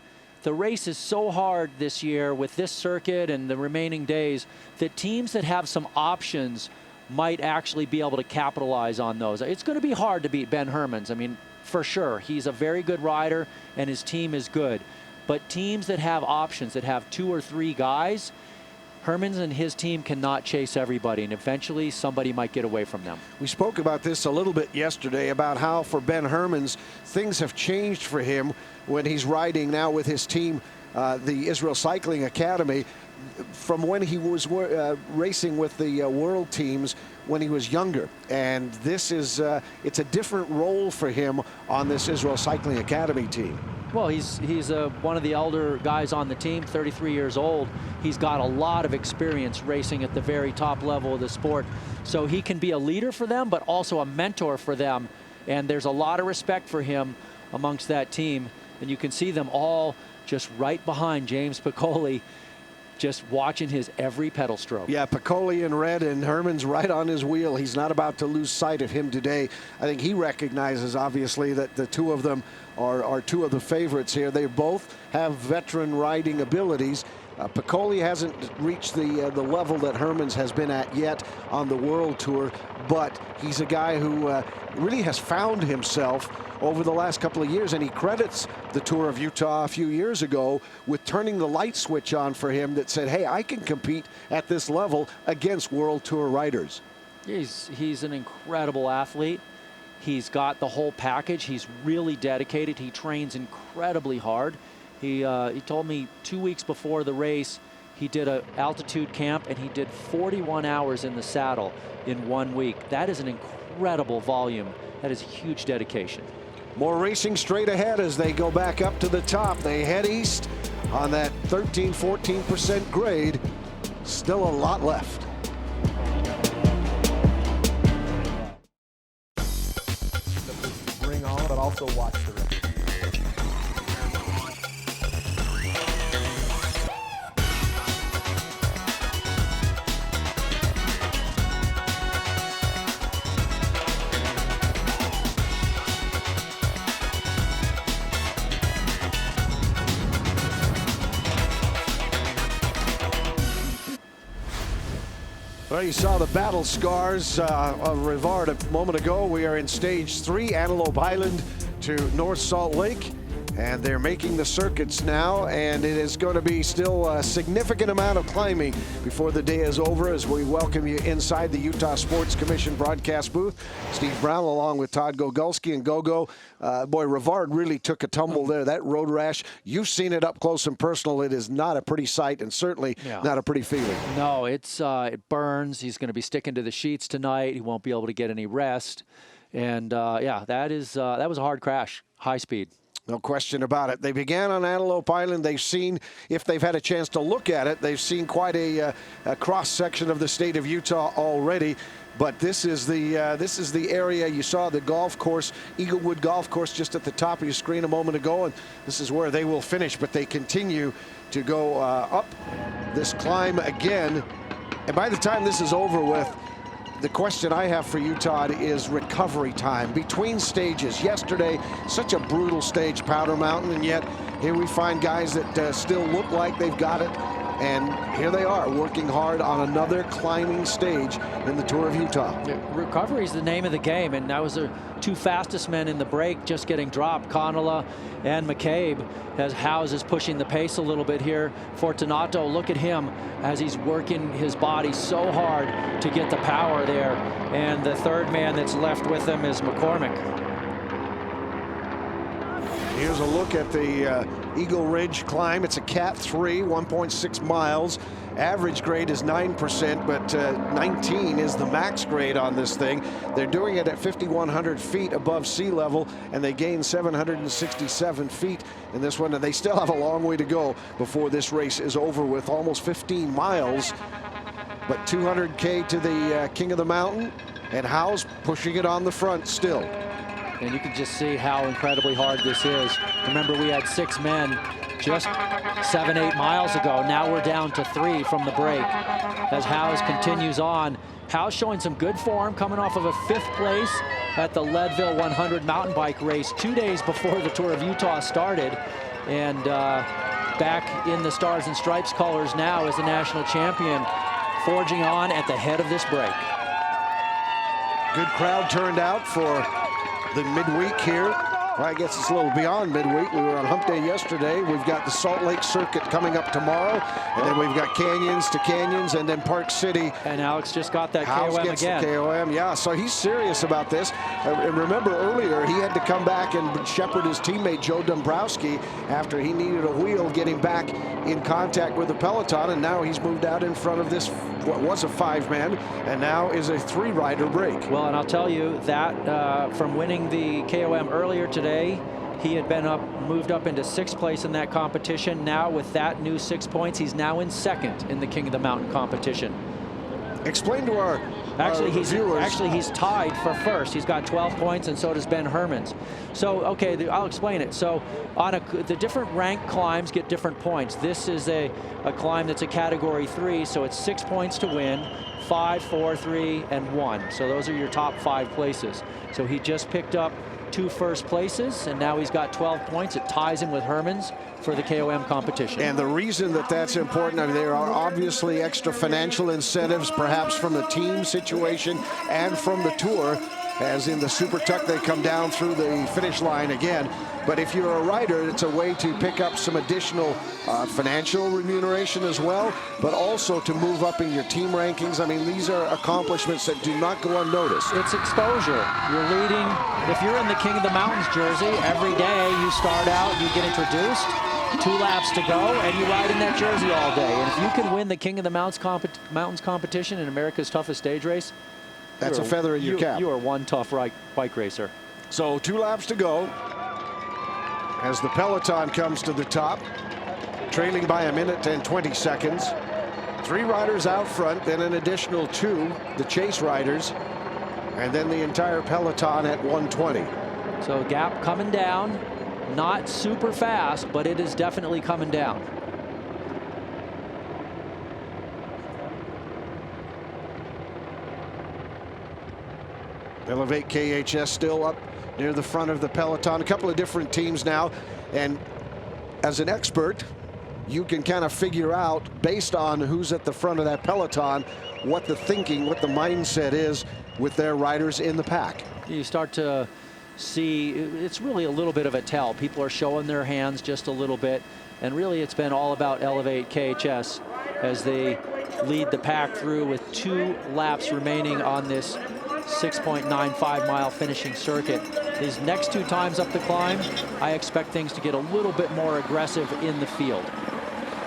the race is so hard this year with this circuit and the remaining days that teams that have some options might actually be able to capitalize on those. It's going to be hard to beat Ben Hermans. I mean, for sure. He's a very good rider, and his team is good. But teams that have options, that have 2 or 3 guys, Hermans and his team cannot chase everybody, and eventually somebody might get away from them. We spoke about this a little bit yesterday about how for Ben Hermans, things have changed for him when he's riding now with his team, the Israel Cycling Academy, from when he was racing with the world teams when he was younger. And this is, it's a different role for him on this Israel Cycling Academy team. Well, he's one of the elder guys on the team, 33 years old. He's got a lot of experience racing at the very top level of the sport. So he can be a leader for them, but also a mentor for them. And there's a lot of respect for him amongst that team. And you can see them all just right behind James Piccoli, just watching his every pedal stroke. Yeah, Piccoli in red and Hermans right on his wheel. He's not about to lose sight of him today. I think he recognizes, obviously, that the two of them are two of the favorites here. They both have veteran riding abilities. Piccoli hasn't reached the level that Hermans has been at yet on the World Tour, but he's a guy who really has found himself over the last couple of years, and he credits the Tour of Utah a few years ago with turning the light switch on for him that said, hey, I can compete at this level against World Tour riders. He's an incredible athlete. He's got the whole package. He's really dedicated. He trains incredibly hard. He told me 2 weeks before the race, he did an altitude camp and he did 41 hours in the saddle in 1 week. That is an incredible volume. That is huge dedication. More racing straight ahead as they go back up to the top. They head east on that 13-14% grade. Still a lot left. Bring on, but also watch the race. Well, you saw the battle scars of Rivard a moment ago. We are in stage 3, Antelope Island to North Salt Lake, and they're making the circuits now, and it is going to be still a significant amount of climbing before the day is over as we welcome you inside the Utah Sports Commission broadcast booth. Steve Brown along with Todd Gogolski and Gogo. Boy, Rivard really took a tumble there. That road rash, you've seen it up close and personal. It is not a pretty sight and certainly not a pretty feeling. No, it burns. He's going to be sticking to the sheets tonight. He won't be able to get any rest. And yeah, that was a hard crash, high speed. No question about it. They began on Antelope Island. They've seen, if they've had a chance to look at it, they've seen quite a cross-section of the state of Utah already. But this is the area you saw, the golf course, Eaglewood Golf Course, just at the top of your screen a moment ago, and this is where they will finish. But they continue to go up this climb again, and by the time this is over with, the question I have for you, Todd, is recovery time between stages. Yesterday, such a brutal stage, Powder Mountain, and yet here we find guys that still look like they've got it. And here they are working hard on another climbing stage in the Tour of Utah. Recovery is the name of the game, and that was the two fastest men in the break just getting dropped, Connella and McCabe, as Howes is pushing the pace a little bit here. Fortunato, look at him as he's working his body so hard to get the power there. And the third man that's left with him is McCormick. Here's a look at the Eagle Ridge climb. It's a Cat 3, 1.6 miles. Average grade is 9%, but 19 is the max grade on this thing. They're doing it at 5,100 feet above sea level, and they gain 767 feet in this one, and they still have a long way to go before this race is over with, almost 15 miles. But 200K to the King of the Mountain, and Howes pushing it on the front still. And you can just see how incredibly hard this is. Remember, we had 6 men just 7-8 miles ago. Now we're down to 3 from the break as Howes continues on. Howes showing some good form, coming off of a 5th place at the Leadville 100 mountain bike race 2 days before the Tour of Utah started. And back in the Stars and Stripes colors now as the national champion, forging on at the head of this break. Good crowd turned out for the midweek here. Well, I guess it's a little beyond midweek. We were on Hump Day yesterday. We've got the Salt Lake Circuit coming up tomorrow. And then we've got Canyons to Canyons and then Park City. And Alex just got that Alex KOM gets again. The KOM, yeah. So he's serious about this. And remember earlier, he had to come back and shepherd his teammate Joe Dombrowski after he needed a wheel getting back in contact with the peloton. And now he's moved out in front of this, what was a 5-man, and now is a 3-rider break. Well, and I'll tell you that from winning the KOM earlier today, he had been moved up into 6th place in that competition. Now with that new 6 points, he's now in 2nd in the King of the Mountain competition. Explain to our viewers. Actually, he's tied for 1st. He's got 12 points, and so does Ben Hermans. So, okay, I'll explain it. So, on the different rank climbs get different points. This is a climb that's a category 3, so it's 6 points to win, 5, 4, 3, and 1. So those are your top 5 places. So he just picked up 2 first places, and now he's got 12 points. It ties him with Hermans for the KOM competition. And the reason that that's important, I mean, there are obviously extra financial incentives, perhaps from the team situation and from the tour, as in the Super Tuck, they come down through the finish line again. But if you're a rider, it's a way to pick up some additional financial remuneration as well, but also to move up in your team rankings. I mean, these are accomplishments that do not go unnoticed. It's exposure. You're leading. If you're in the King of the Mountains jersey, every day you start out, you get introduced, 2 laps to go, and you ride in that jersey all day. And if you can win the King of the Mountains competition in America's toughest stage race, that's a feather in your cap. You are one tough bike racer. So 2 laps to go as the peloton comes to the top, trailing by 1 minute and 20 seconds. 3 riders out front, then an additional 2, the chase riders, and then the entire peloton at 120. So gap coming down, not super fast, but it is definitely coming down. Elevate KHS still up near the front of the peloton. A couple of different teams now, and as an expert, you can kind of figure out, based on who's at the front of that peloton, what the thinking, what the mindset is with their riders in the pack. You start to see, it's really a little bit of a tell. People are showing their hands just a little bit, and really it's been all about Elevate KHS as they lead the pack through with 2 laps remaining on this 6.95-mile finishing circuit. These next 2 times up the climb, I expect things to get a little bit more aggressive in the field.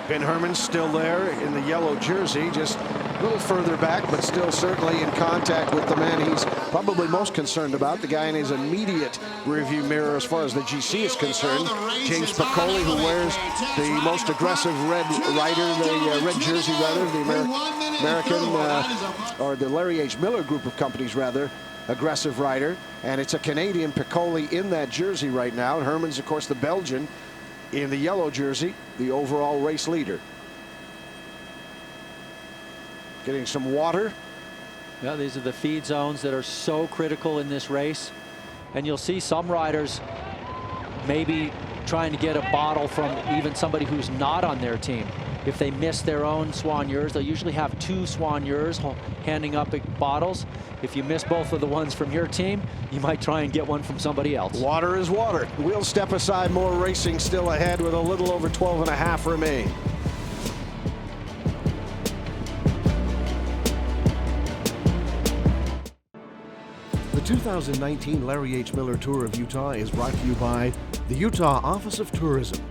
Ben Hermans still there in the yellow jersey, just a little further back, but still certainly in contact with the man he's probably most concerned about, the guy in his immediate rearview mirror as far as the GC is concerned, James Piccoli, who wears the most aggressive red rider, the red jersey rather, the American, or the Larry H. Miller group of companies rather, aggressive rider. And it's a Canadian, Piccoli, in that jersey right now. And Hermans, of course, the Belgian, in the yellow jersey, the overall race leader. Getting some water. Yeah, these are the feed zones that are so critical in this race. And you'll see some riders maybe trying to get a bottle from even somebody who's not on their team. If they miss their own soigneurs, they'll usually have 2 soigneurs handing up bottles. If you miss both of the ones from your team, you might try and get one from somebody else. Water is water. We'll step aside. More racing still ahead with a little over 12.5 remain. The 2019 Larry H. Miller Tour of Utah is brought to you by the Utah Office of Tourism.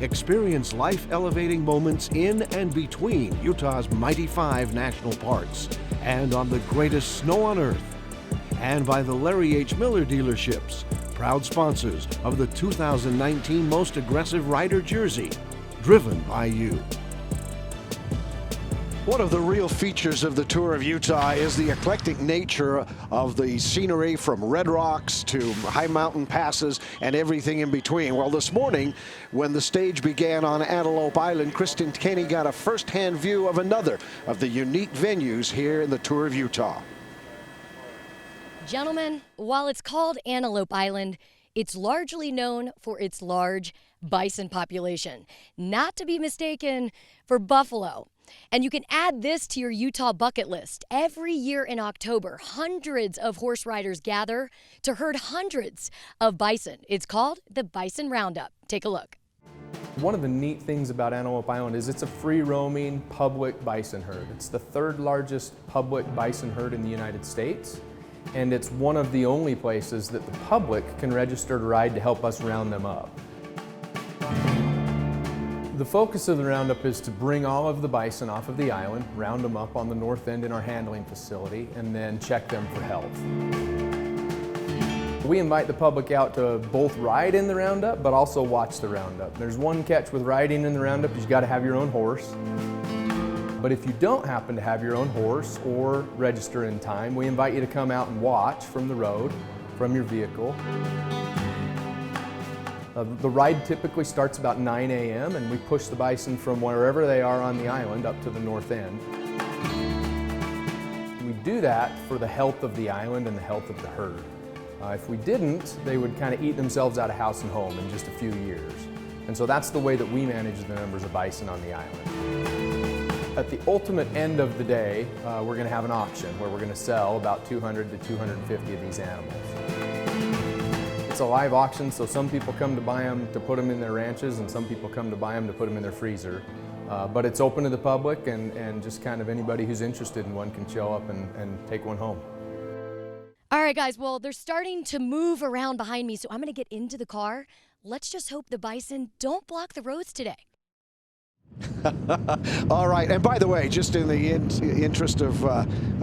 Experience life-elevating moments in and between Utah's mighty 5 national parks and on the greatest snow on earth. And by the Larry H. Miller dealerships, proud sponsors of the 2019 Most Aggressive Rider jersey, driven by you. One of the real features of the Tour of Utah is the eclectic nature of the scenery, from red rocks to high mountain passes and everything in between. Well, this morning, when the stage began on Antelope Island, Kristen Kenny got a first-hand view of another of the unique venues here in the Tour of Utah. Gentlemen, while it's called Antelope Island, It's largely known for its large bison population, not to be mistaken for buffalo. And you can add this to your Utah bucket list. Every year in October, hundreds of horse riders gather to herd hundreds of bison. It's called the Bison Roundup. Take a look. One of the neat things about Antelope Island is it's a free-roaming public bison herd. It's the third largest public bison herd in the United States, and it's one of the only places that the public can register to ride to help us round them up. The focus of the roundup is to bring all of the bison off of the island, round them up on the north end in our handling facility, and then check them for health. We invite the public out to both ride in the roundup, but also watch the roundup. There's one catch with riding in the roundup, you've got to have your own horse. But if you don't happen to have your own horse or register in time, we invite you to come out and watch from the road, from your vehicle. The ride typically starts about 9 a.m. and we push the bison from wherever they are on the island up to the north end. We do that for the health of the island and the health of the herd. If we didn't, they would kind of eat themselves out of house and home in just a few years. And so that's the way that we manage the numbers of bison on the island. At the ultimate end of the day, we're going to have an auction where we're going to sell about 200 to 250 of these animals. It's a live auction, so some people come to buy them to put them in their ranches and some people come to buy them to put them in their freezer. But it's open to the public and just kind of anybody who's interested in one can show up and take one home. All right, guys, well, they're starting to move around behind me, so I'm going to get into the car. Let's just hope the bison don't block the roads today. All right, and by the way, just in the interest of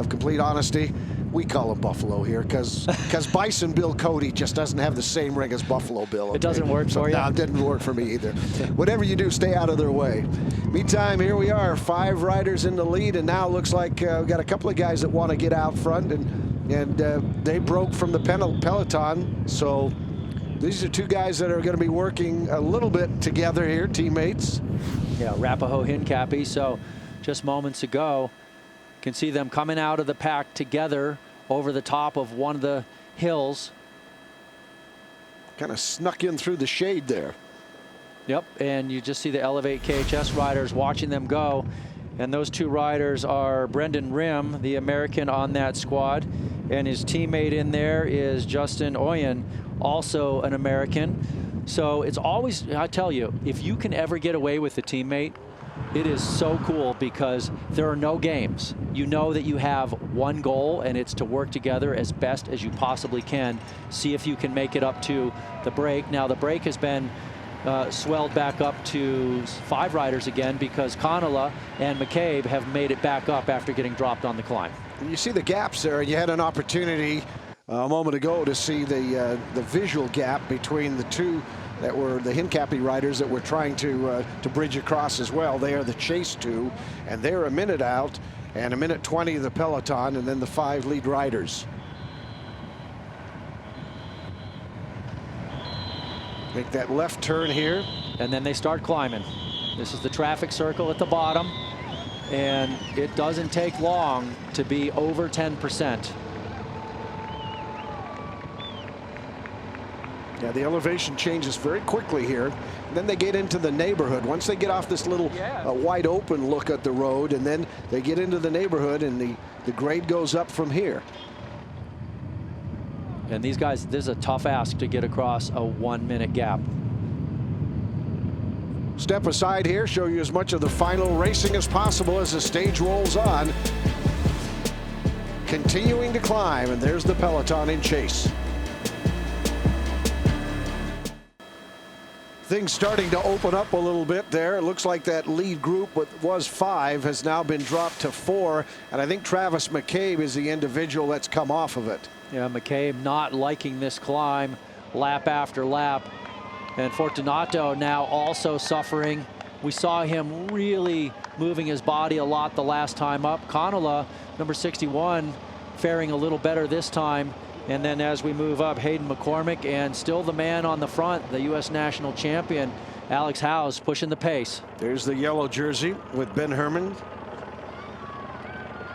complete honesty, we call him Buffalo here because Bison Bill Cody just doesn't have the same ring as Buffalo Bill. Okay? It doesn't work for you? No, it didn't work for me either. Whatever you do, stay out of their way. Meantime, here we are, 5 riders in the lead, and now it looks like we've got a couple of guys that want to get out front, and they broke from the peloton, so these are 2 guys that are going to be working a little bit together here, teammates. Yeah, Arapahoe Hincapie. So just moments ago, can see them coming out of the pack together over the top of one of the hills. Kind of snuck in through the shade there. Yep, and you just see the Elevate KHS riders watching them go. And those 2 riders are Brendan Rim, the American on that squad, and his teammate in there is Justin Oyen, also an American. So it's always, I tell you, if you can ever get away with a teammate, it is so cool because there are no games. You know that you have one goal, and it's to work together as best as you possibly can. See if you can make it up to the break. Now the break has been swelled back up to 5 riders again because Connella and McCabe have made it back up after getting dropped on the climb. And you see the gaps there. You had an opportunity a moment ago to see the visual gap between the 2 that were the Hincapie riders that were trying to bridge across as well. They are the chase 2, and they're a minute out, and a minute 20 the peloton, and then the 5 lead riders. Make that left turn here. And then they start climbing. This is the traffic circle at the bottom, and it doesn't take long to be over 10%. Yeah, the elevation changes very quickly here. And then they get into the neighborhood. Once they get off this little wide open look at the road, and then they get into the neighborhood, and the grade goes up from here. And these guys, this is a tough ask to get across a 1-minute gap. Step aside here, show you as much of the final racing as possible as the stage rolls on. Continuing to climb, and there's the peloton in chase. Things starting to open up a little bit there. It looks like that lead group, what was 5, has now been dropped to 4. And I think Travis McCabe is the individual that's come off of it. Yeah, McCabe not liking this climb lap after lap. And Fortunato now also suffering. We saw him really moving his body a lot the last time up. Connella, number 61, faring a little better this time. And then as we move up, Hayden McCormick, and still the man on the front, the U.S. national champion, Alex Howes, pushing the pace. There's the yellow jersey with Ben Hermans.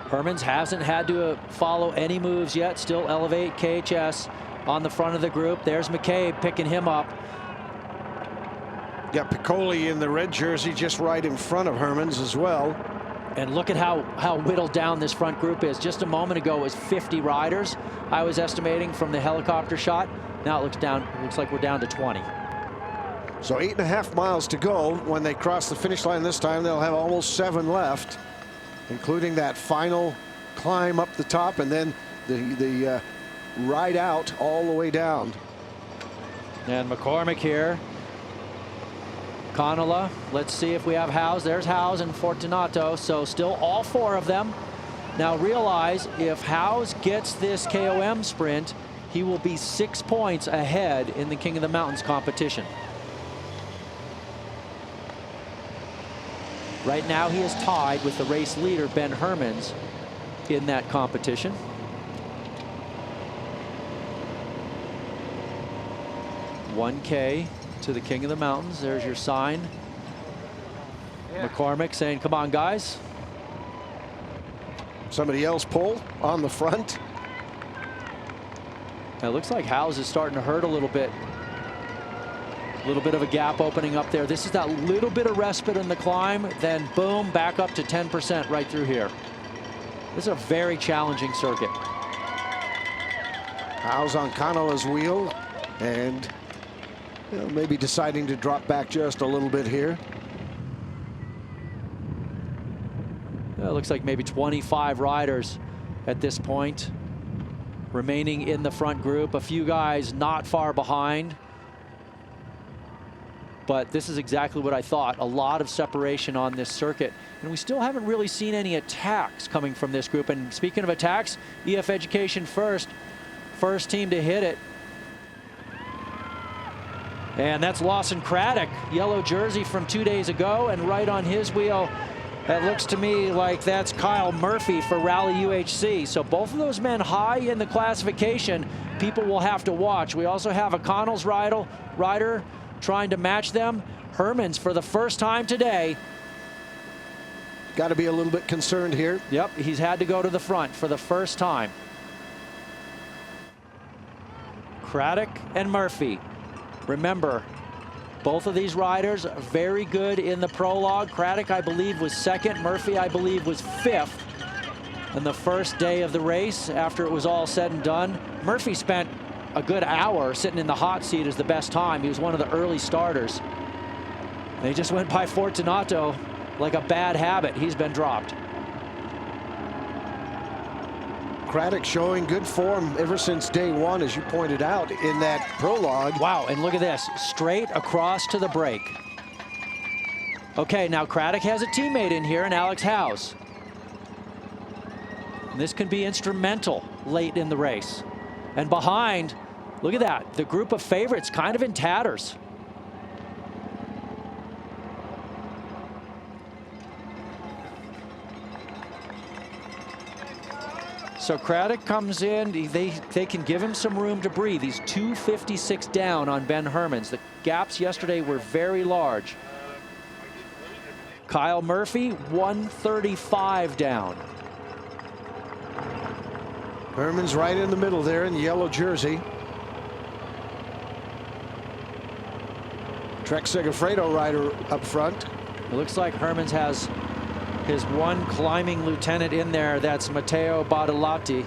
Hermans hasn't had to follow any moves yet. Still Elevate KHS on the front of the group. There's McCabe picking him up. Got Piccoli in the red jersey just right in front of Hermans as well. And look at how whittled down this front group is. Just a moment ago it was 50 riders, I was estimating from the helicopter shot. Now it looks like we're down to 20. So 8.5 miles to go. When they cross the finish line this time, they'll have almost 7 left, including that final climb up the top and then the ride out all the way down. And McCormick here. Canola, let's see if we have Howes. There's Howes and Fortunato, so still all 4 of them. Now realize if Howes gets this KOM sprint, he will be 6 points ahead in the King of the Mountains competition. Right now he is tied with the race leader, Ben Hermans, in that competition. $1K to the King of the Mountains. There's your sign. McCormick saying, come on, guys. Somebody else pull on the front. Now it looks like Howes is starting to hurt a little bit. A little bit of a gap opening up there. This is that little bit of respite in the climb, then boom, back up to 10% right through here. This is a very challenging circuit. Howes on Canola's wheel and maybe deciding to drop back just a little bit here. It looks like maybe 25 riders at this point remaining in the front group. A few guys not far behind. But this is exactly what I thought. A lot of separation on this circuit. And we still haven't really seen any attacks coming from this group. And speaking of attacks, EF Education first team to hit it. And that's Lawson Craddock, yellow jersey from 2 days ago. And right on his wheel, that looks to me like that's Kyle Murphy for Rally UHC. So both of those men high in the classification, people will have to watch. We also have a Connells rider trying to match them. Hermans for the first time today. Got to be a little bit concerned here. Yep, he's had to go to the front for the first time. Craddock and Murphy. Remember, both of these riders very good in the prologue. Craddock, I believe, was 2nd. Murphy, I believe, was 5th on the first day of the race after it was all said and done. Murphy spent a good hour sitting in the hot seat as the best time. He was one of the early starters. They just went by Fortunato like a bad habit. He's been dropped. Craddock showing good form ever since day 1, as you pointed out in that prologue. Wow, and look at this, straight across to the break. Okay, now Craddock has a teammate in here, and Alex Howes. And this can be instrumental late in the race. And behind, look at that, the group of favorites kind of in tatters. So Craddock comes in, they can give him some room to breathe. He's 256 down on Ben Hermans. The gaps yesterday were very large. Kyle Murphy, 135 down. Hermans right in the middle there in the yellow jersey. Trek-Segafredo rider up front. It looks like Hermans has his one climbing lieutenant in there. That's Matteo Badalati.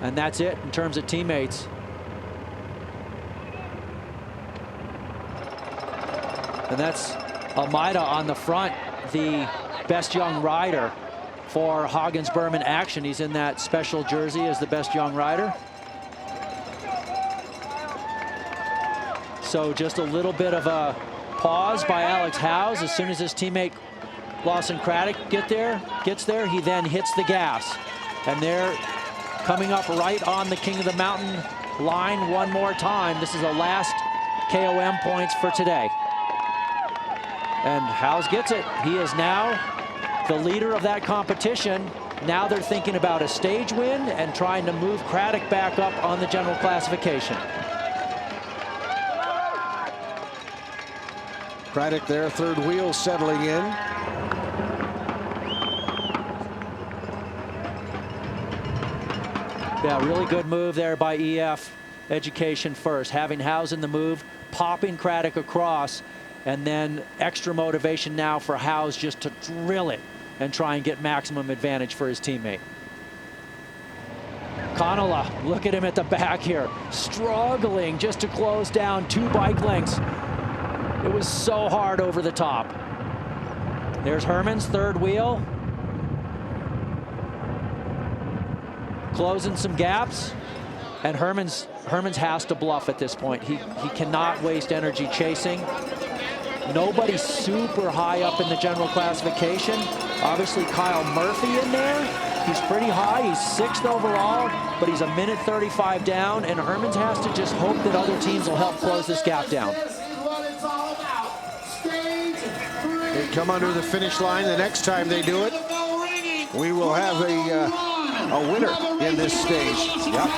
And that's it in terms of teammates. And that's Almeida on the front, the best young rider for Hagens Berman Action. He's in that special jersey as the best young rider. So just a little bit of a pause by Alex Howes. As soon as his teammate Lawson Craddock gets there, he then hits the gas. And they're coming up right on the King of the Mountain line one more time. This is the last KOM points for today. And Howes gets it. He is now the leader of that competition. Now they're thinking about a stage win and trying to move Craddock back up on the general classification. Craddock there, third wheel settling in. Yeah, really good move there by EF Education First, having Howes in the move, popping Craddock across, and then extra motivation now for Howes just to drill it and try and get maximum advantage for his teammate. Connella, look at him at the back here, struggling just to close down 2 bike lengths. It was so hard over the top. There's Hermans, third wheel. Closing some gaps. And Hermans has to bluff at this point. He cannot waste energy chasing. Nobody's super high up in the general classification. Obviously Kyle Murphy in there. He's pretty high, he's 6th overall, but he's 1:35 down, and Hermans has to just hope that other teams will help close this gap down. They come under the finish line. The next time they do it, we will have a winner in this stage. Yep.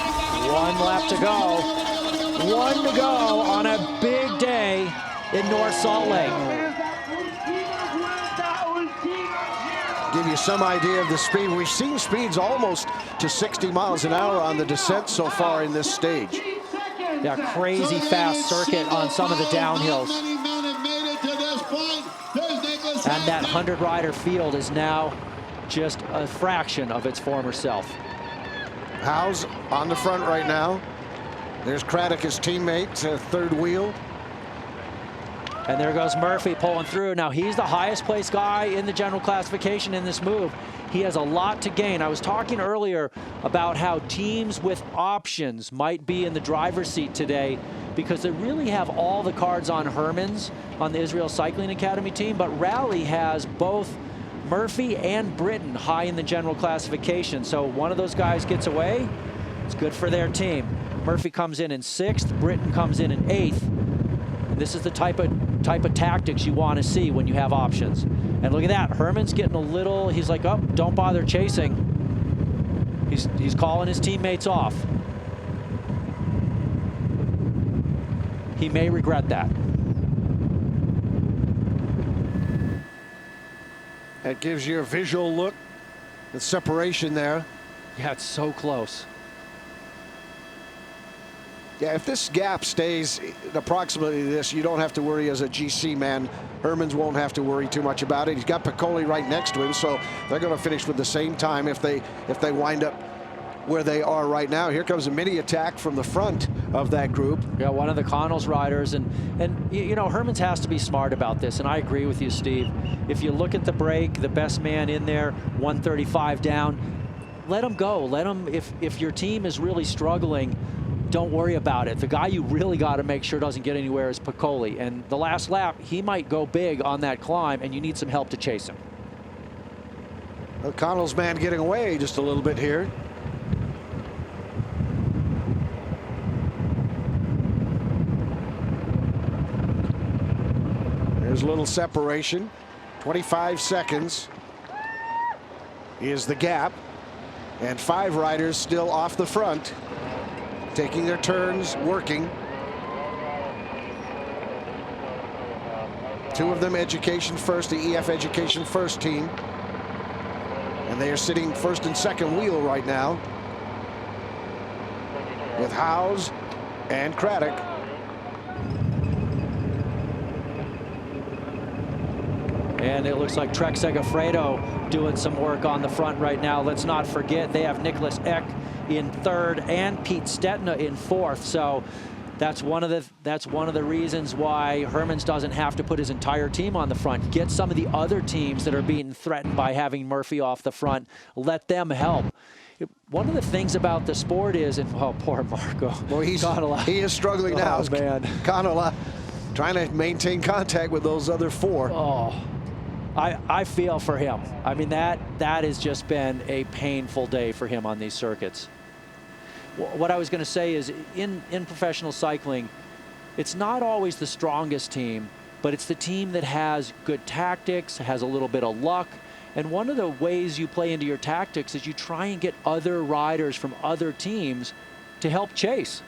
1 lap to go. 1 to go on a big day in North Salt Lake. Give you some idea of the speed. We've seen speeds almost to 60 miles an hour on the descent so far in this stage. Yeah, crazy fast circuit on some of the downhills. And that 100-rider field is now just a fraction of its former self. Howes on the front right now. There's Craddock, his teammate, third wheel. And there goes Murphy pulling through. Now he's the highest placed guy in the general classification in this move. He has a lot to gain. I was talking earlier about how teams with options might be in the driver's seat today because they really have all the cards on Hermans on the Israel Cycling Academy team, but Rally has both Murphy and Britton high in the general classification. So one of those guys gets away, it's good for their team. Murphy comes in 6th, Britton comes in 8th. And this is the type of tactics you want to see when you have options. And look at that, Herman's getting a little, he's like, oh, don't bother chasing. He's calling his teammates off. He may regret that. That gives you a visual look, the separation there. Yeah, it's so close. Yeah, if this gap stays approximately this, you don't have to worry as a GC man. Hermans won't have to worry too much about it. He's got Piccoli right next to him, so they're going to finish with the same time if they wind up where they are right now. Here comes a mini attack from the front of that group. Yeah, one of the Connells riders, and you know, Hermans has to be smart about this, and I agree with you, Steve. If you look at the break, the best man in there, 135 down, let him go. Let him, if your team is really struggling, don't worry about it. The guy you really got to make sure doesn't get anywhere is Piccoli. And the last lap, he might go big on that climb, and you need some help to chase him. Well, Connell's man getting away just a little bit here. There's a little separation. 25 seconds is the gap. And 5 riders still off the front, taking their turns, working. 2 of them Education First, the EF Education First team. And they are sitting first and second wheel right now with Howes and Craddock. And it looks like Trek-Segafredo doing some work on the front right now. Let's not forget they have Niklas Eck in 3rd and Pete Stetna in 4th. So that's one of the reasons why Hermans doesn't have to put his entire team on the front. Get some of the other teams that are being threatened by having Murphy off the front. Let them help. One of the things about the sport is, and oh, poor Marco. Well, he is struggling now. Oh, man. Connella trying to maintain contact with those other 4. Oh. I feel for him. I mean, that has just been a painful day for him on these circuits. What I was going to say is in professional cycling, it's not always the strongest team, but it's the team that has good tactics, has a little bit of luck. And one of the ways you play into your tactics is you try and get other riders from other teams to help chase.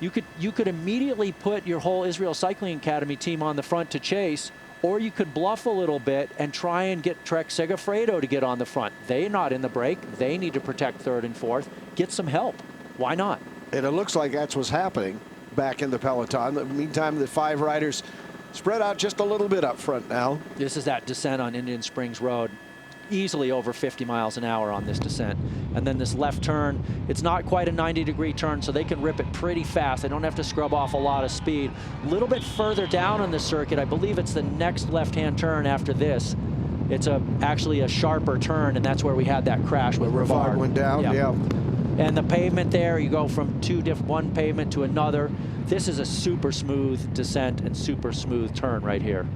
You could immediately put your whole Israel Cycling Academy team on the front to chase, or you could bluff a little bit and try and get Trek-Segafredo to get on the front. They're not in the break. They need to protect third and fourth. Get some help. Why not? And it looks like that's what's happening back in the peloton. In the meantime, the 5 riders spread out just a little bit up front now. This is that descent on Indian Springs Road. Easily over 50 miles an hour on this descent. And then this left turn, it's not quite a 90-degree turn, so they can rip it pretty fast. They don't have to scrub off a lot of speed. A little bit further down on the circuit, I believe it's the next left-hand turn after this. It's actually a sharper turn, and that's where we had that crash with Rivard. Went down, yeah. And the pavement there, you go from one pavement to another. This is a super smooth descent and super smooth turn right here.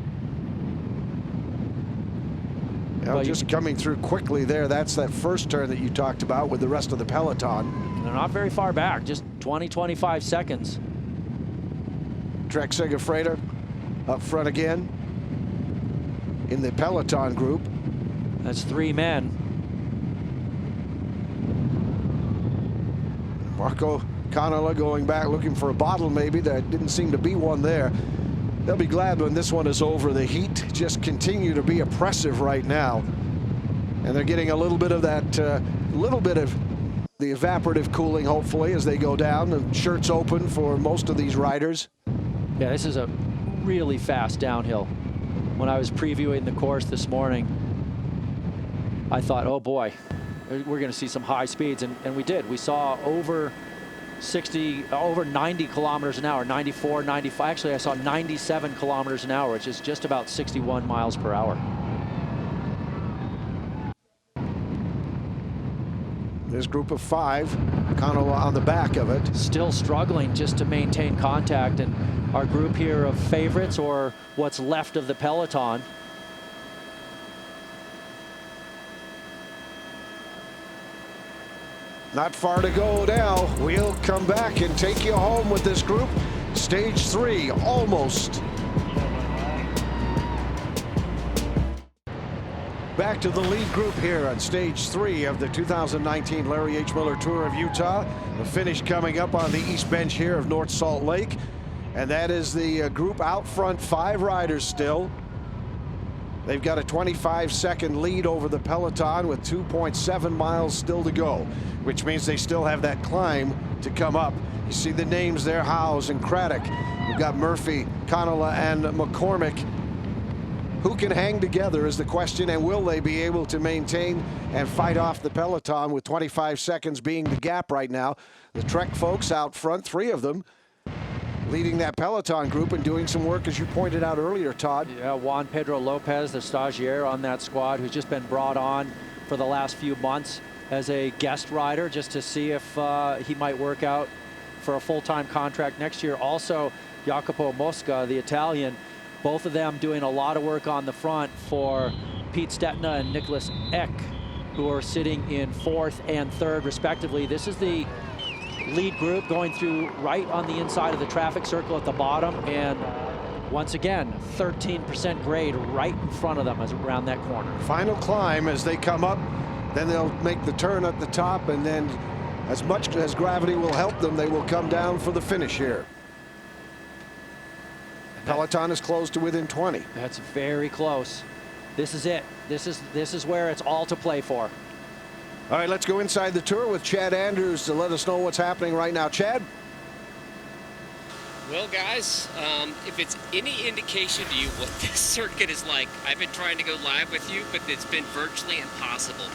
Now, just coming through quickly there, that's that first turn that you talked about with the rest of the peloton. They're not very far back, just 20, 25 seconds. Trek-Segafredo up front again in the peloton group. That's 3 men. Marco Canola going back looking for a bottle maybe. There didn't seem to be one there. They'll be glad when this one is over. The heat just continue to be oppressive right now. And they're getting a little bit of that, little bit of the evaporative cooling, hopefully, as they go down. The shirts open for most of these riders. Yeah, this is a really fast downhill. When I was previewing the course this morning, I thought, oh boy, we're going to see some high speeds. And we did. We saw over 90 kilometers an hour, 94, 95. Actually, I saw 97 kilometers an hour, which is just about 61 miles per hour. This group of 5, Canola on the back of it. Still struggling just to maintain contact. And our group here of favorites, or what's left of the peloton, not far to go now. We'll come back and take you home with this group. Stage 3, almost. Back to the lead group here on stage 3 of the 2019 Larry H. Miller Tour of Utah. The finish coming up on the east bench here of North Salt Lake. And that is the group out front, 5 riders still. They've got a 25-second lead over the peloton with 2.7 miles still to go, which means they still have that climb to come up. You see the names there, Howes and Craddock. We've got Murphy, Canola, and McCormick. Who can hang together is the question, and will they be able to maintain and fight off the peloton with 25 seconds being the gap right now? The Trek folks out front, 3 of them, leading that peloton group and doing some work, as you pointed out earlier, Todd. Yeah, Juan Pedro Lopez, the stagiaire on that squad, who's just been brought on for the last few months as a guest rider, just to see if he might work out for a full-time contract next year. Also, Jacopo Mosca, the Italian, both of them doing a lot of work on the front for Pete Stetina and Niklas Ek, who are sitting in 4th and 3rd, respectively. This is the lead group going through right on the inside of the traffic circle at the bottom, and once again 13% grade right in front of them as around that corner. Final climb as they come up, then they'll make the turn at the top, and then as much as gravity will help them, they will come down for the finish here. Peloton is close to within 20. That's very close. This is it. This is where it's all to play for. All right, let's go inside the tour with Chad Andrews to let us know what's happening right now. Chad? Well, guys, if it's any indication to you what this circuit is like, I've been trying to go live with you, but it's been virtually impossible.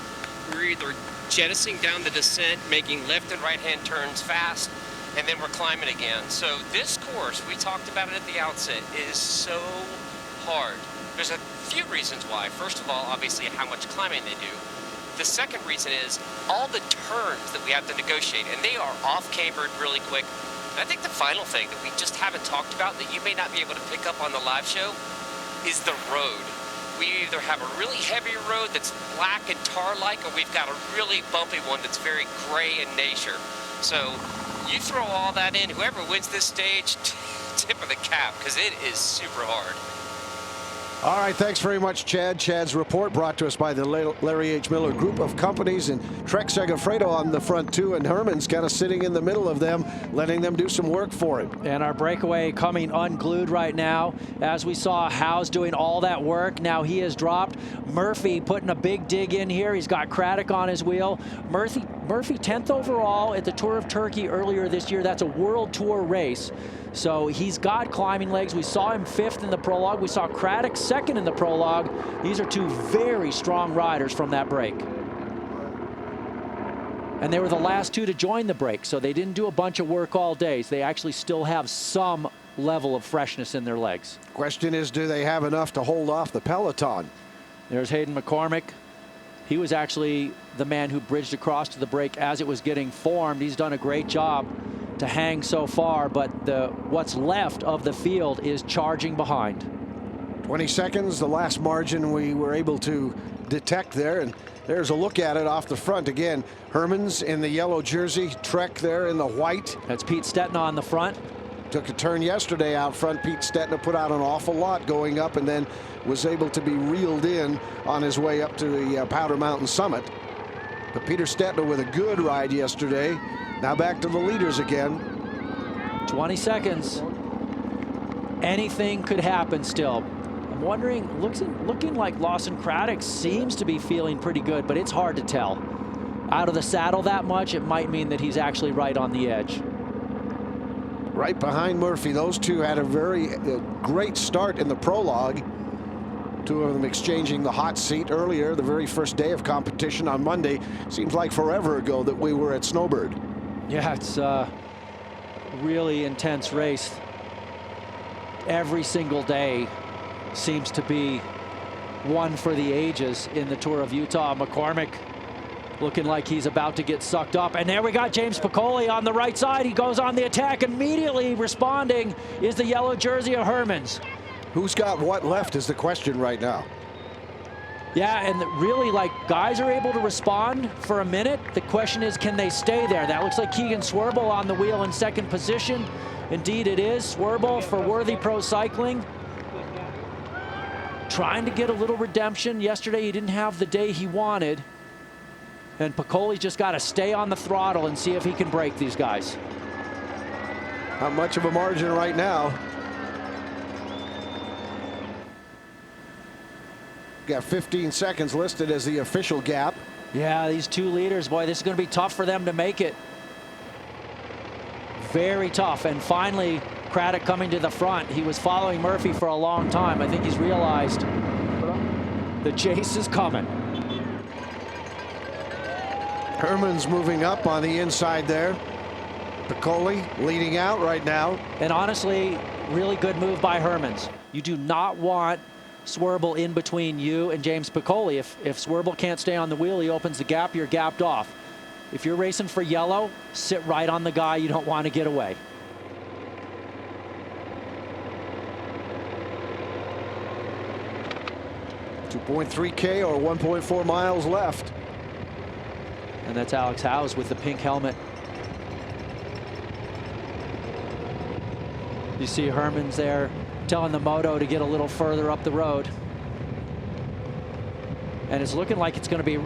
We're either jettisoning down the descent, making left and right-hand turns fast, and then we're climbing again. So this course, we talked about it at the outset, is so hard. There's a few reasons why. First of all, obviously, how much climbing they do. The second reason is all the turns that we have to negotiate, and they are off-cambered really quick. And I think the final thing that we just haven't talked about that you may not be able to pick up on the live show is the road. We either have a really heavy road that's black and tar-like, or we've got a really bumpy one that's very gray in nature. So you throw all that in, whoever wins this stage, tip of the cap, because it is super hard. All right, thanks very much, Chad. Chad's report brought to us by the Larry H. Miller Group of Companies, and Trek-Segafredo on the front two, and Hermans kind of sitting in the middle of them, letting them do some work for him. And our breakaway coming unglued right now. As we saw, Howe's doing all that work. Now he has dropped. Murphy putting a big dig in here. He's got Craddock on his wheel. Murphy 10th overall at the Tour of Turkey earlier this year. That's a World Tour race. So he's got climbing legs. We saw him 5th in the prologue. We saw Craddock 2nd in the prologue. These are two very strong riders from that break. And they were the last two to join the break, so they didn't do a bunch of work all day. They actually still have some level of freshness in their legs. Question is, do they have enough to hold off the peloton? There's Hayden McCormick. He was actually the man who bridged across to the break as it was getting formed. He's done a great job to hang so far, but what's left of the field is charging behind. 20 seconds, the last margin we were able to detect there, and there's a look at it off the front again. Hermans in the yellow jersey, Trek there in the white. That's Pete Stetina on the front. Took a turn yesterday out front. Pete Stetina put out an awful lot going up and then was able to be reeled in on his way up to the Powder Mountain summit. But Peter Stetina with a good ride yesterday. Now back to the leaders again. 20 seconds. Anything could happen still. I'm wondering, looking like Lawson Craddock seems to be feeling pretty good, but it's hard to tell. Out of the saddle that much, it might mean that he's actually right on the edge. Right behind Murphy. Those two had a very great start in the prologue. Two of them exchanging the hot seat earlier, the very first day of competition on Monday. Seems like forever ago that we were at Snowbird. Yeah, it's a really intense race. Every single day seems to be one for the ages in the Tour of Utah. McCormick looking like he's about to get sucked up. And there we got James Piccoli on the right side. He goes on the attack. Immediately responding is the yellow jersey of Hermans. Who's got what left is the question right now. Yeah, and really, like, guys are able to respond for a minute. The question is, can they stay there? That looks like Keegan Swerble on the wheel in 2nd position. Indeed it is. Swerble for Worthy Pro Cycling. Trying to get a little redemption. Yesterday he didn't have the day he wanted. And Piccoli's just got to stay on the throttle and see if he can break these guys. Not much of a margin right now. Got 15 seconds listed as the official gap. Yeah, these two leaders, boy, this is going to be tough for them to make it. Very tough. And finally, Craddock coming to the front. He was following Murphy for a long time. I think he's realized the chase is coming. Hermans moving up on the inside there. Piccoli leading out right now. And honestly, really good move by Hermans. You do not want Swerble in between you and James Piccoli. If Swerble can't stay on the wheel, he opens the gap, you're gapped off. If you're racing for yellow, sit right on the guy you don't want to get away. .3K or 1.4 miles left. And that's Alex Howes with the pink helmet. You see Hermans there telling the moto to get a little further up the road. And it's looking like it's going to be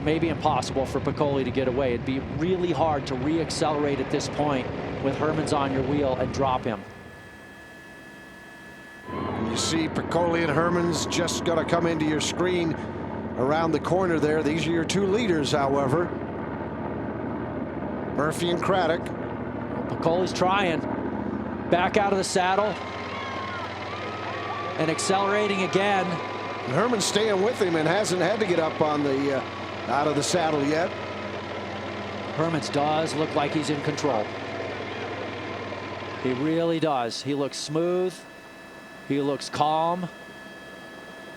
maybe impossible for Piccoli to get away. It'd be really hard to re-accelerate at this point with Hermans on your wheel and drop him. You see Piccoli and Hermans just going to come into your screen around the corner there. These are your two leaders, however. Murphy and Craddock. Piccoli's trying. Back out of the saddle. And accelerating again. And Herman's staying with him and hasn't had to get up on the out of the saddle yet. Hermans does look like he's in control. He really does. He looks smooth. He looks calm.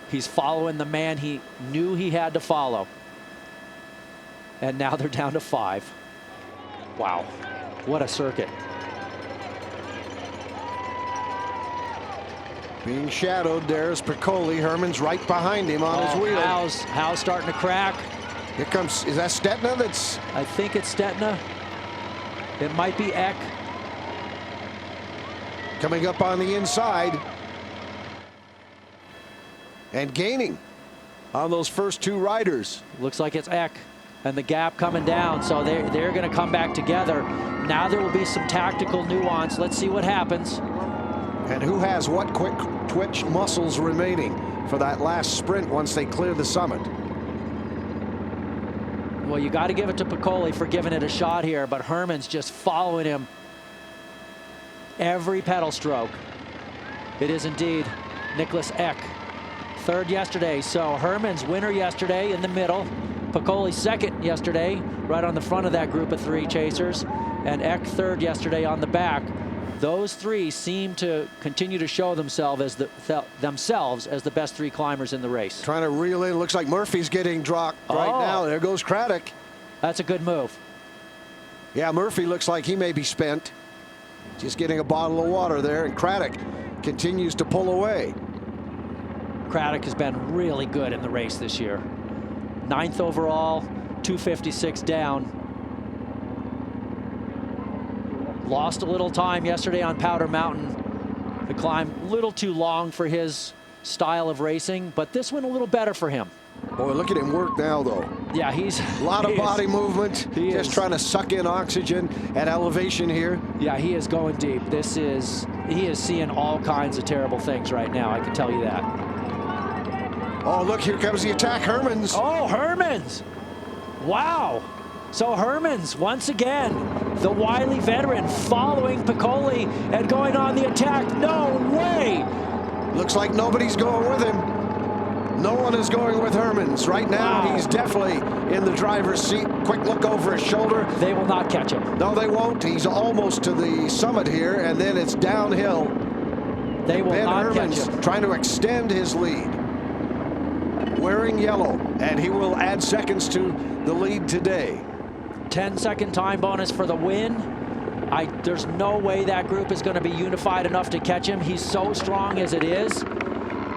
He's following the man he knew he had to follow. And now they're down to 5. Wow, what a circuit. Being shadowed, there's Piccoli. Hermans right behind him on his wheel. Howe's starting to crack. Here comes, is that Stetina that's? I think it's Stetina. It might be Eck. Coming up on the inside. and gaining on those first two riders. Looks like it's Eck and the gap coming down, so they're going to come back together. Now there will be some tactical nuance. Let's see what happens. And who has what quick twitch muscles remaining for that last sprint once they clear the summit? Well, you got to give it to Piccoli for giving it a shot here, but Hermans just following him every pedal stroke. It is indeed Niklas Eck. Third yesterday, so Hermans winner yesterday in the middle. Piccoli second yesterday, right on the front of that group of three chasers, and Eck third yesterday on the back. Those three seem to continue to show themselves as the best three climbers in the race. Trying to reel in, looks like Murphy's getting dropped right now. There goes Craddock. That's a good move. Yeah, Murphy looks like he may be spent. Just getting a bottle of water there, and Craddock continues to pull away. Craddock has been really good in the race this year. 9th overall, 256 down. Lost a little time yesterday on Powder Mountain. The climb a little too long for his style of racing, but this one a little better for him. Boy, look at him work now, though. Yeah, he's a lot of body movement. Just trying to suck in oxygen at elevation here. Yeah, he is going deep. He is seeing all kinds of terrible things right now, I can tell you that. Oh, look, here comes the attack, Hermans. Oh, Hermans. Wow. So Hermans, once again, the wily veteran, following Piccoli and going on the attack. No way. Looks like nobody's going with him. No one is going with Hermans. Right now, He's definitely in the driver's seat. Quick look over his shoulder. They will not catch him. No, they won't. He's almost to the summit here, and then it's downhill. They will not catch him. Ben Hermans trying to extend his lead. Wearing yellow, and he will add seconds to the lead today. 10-second time bonus for the win. There's no way that group is going to be unified enough to catch him. He's so strong as it is.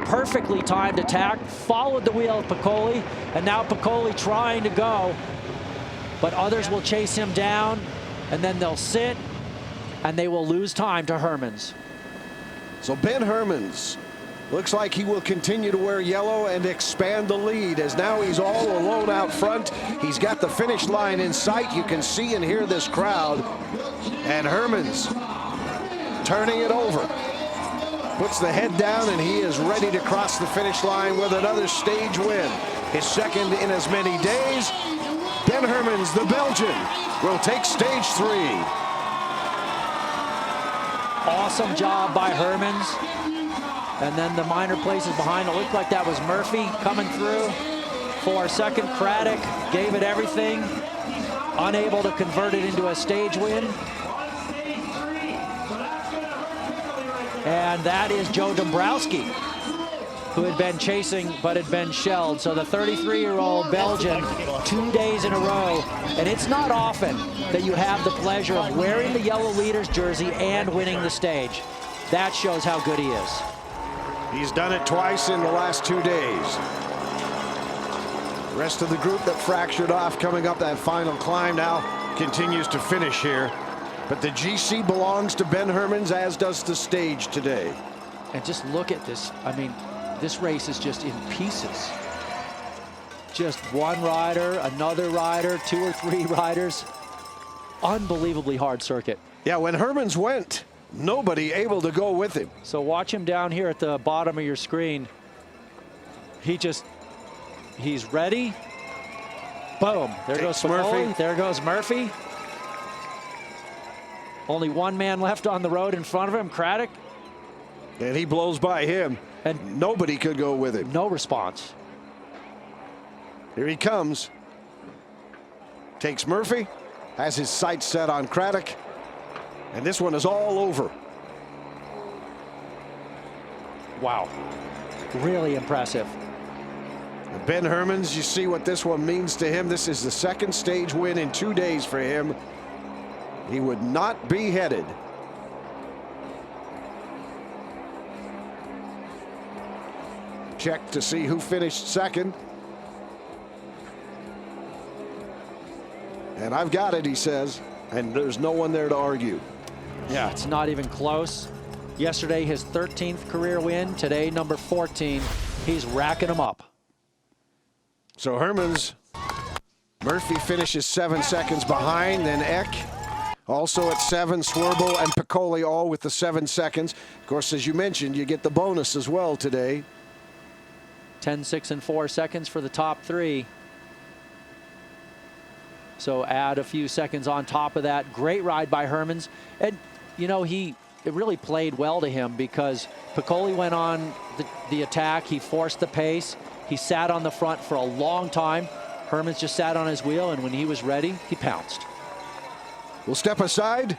Perfectly timed attack, followed the wheel of Piccoli, and now Piccoli trying to go, but others will chase him down, and then they'll sit, and they will lose time to Hermans. So Ben Hermans looks like he will continue to wear yellow and expand the lead, as now he's all alone out front. He's got the finish line in sight. You can see and hear this crowd. And Hermans turning it over. Puts the head down, and he is ready to cross the finish line with another stage win. His second in as many days. Ben Hermans, the Belgian, will take stage 3. Awesome job by Hermans. And then the minor places behind, it looked like that was Murphy coming through for second. Craddock gave it everything, unable to convert it into a stage win. And that is Joe Dombrowski, who had been chasing but had been shelled. So the 33-year-old Belgian, 2 days in a row. And it's not often that you have the pleasure of wearing the yellow leader's jersey and winning the stage. That shows how good he is. He's done it twice in the last 2 days. The rest of the group that fractured off coming up that final climb now continues to finish here. But the GC belongs to Ben Hermans, as does the stage today. And just look at this. I mean, this race is just in pieces. Just one rider, another rider, 2 or 3 riders. Unbelievably hard circuit. Yeah, when Hermans went, nobody able to go with him. So watch him down here at the bottom of your screen. He's ready. Boom. There goes Murphy. There goes Murphy. Only one man left on the road in front of him, Craddock. And he blows by him, and nobody could go with him. No response. Here he comes. Takes Murphy, has his sights set on Craddock, and this one is all over. Wow. Really impressive. And Ben Hermans, you see what this one means to him. This is the second stage win in 2 days for him. He would not be headed. Check to see who finished second. And I've got it, he says, and there's no one there to argue. Yeah, it's not even close. Yesterday, his 13th career win. Today, number 14. He's racking them up. So Hermans, Murphy finishes 7 seconds behind, then Eck also at 7, Swerble and Piccoli all with the 7 seconds. Of course, as you mentioned, you get the bonus as well today. 10, 6, and 4 seconds for the top 3. So add a few seconds on top of that. Great ride by Hermans. And, you know, it really played well to him because Piccoli went on the attack. He forced the pace. He sat on the front for a long time. Hermans just sat on his wheel, and when he was ready, he pounced. We'll step aside,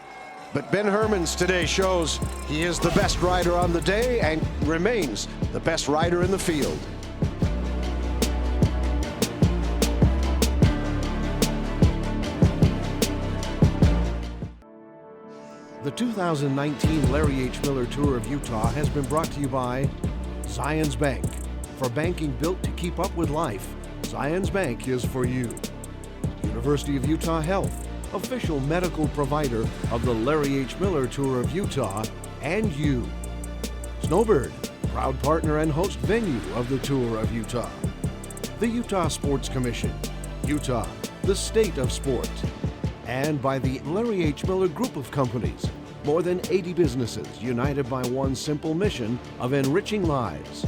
but Ben Hermans today shows he is the best rider on the day and remains the best rider in the field. The 2019 Larry H. Miller Tour of Utah has been brought to you by Zions Bank. For banking built to keep up with life, Zions Bank is for you. University of Utah Health, official medical provider of the Larry H. Miller Tour of Utah, and you. Snowbird, proud partner and host venue of the Tour of Utah. The Utah Sports Commission, Utah, the state of sport. And by the Larry H. Miller Group of Companies, more than 80 businesses united by one simple mission of enriching lives.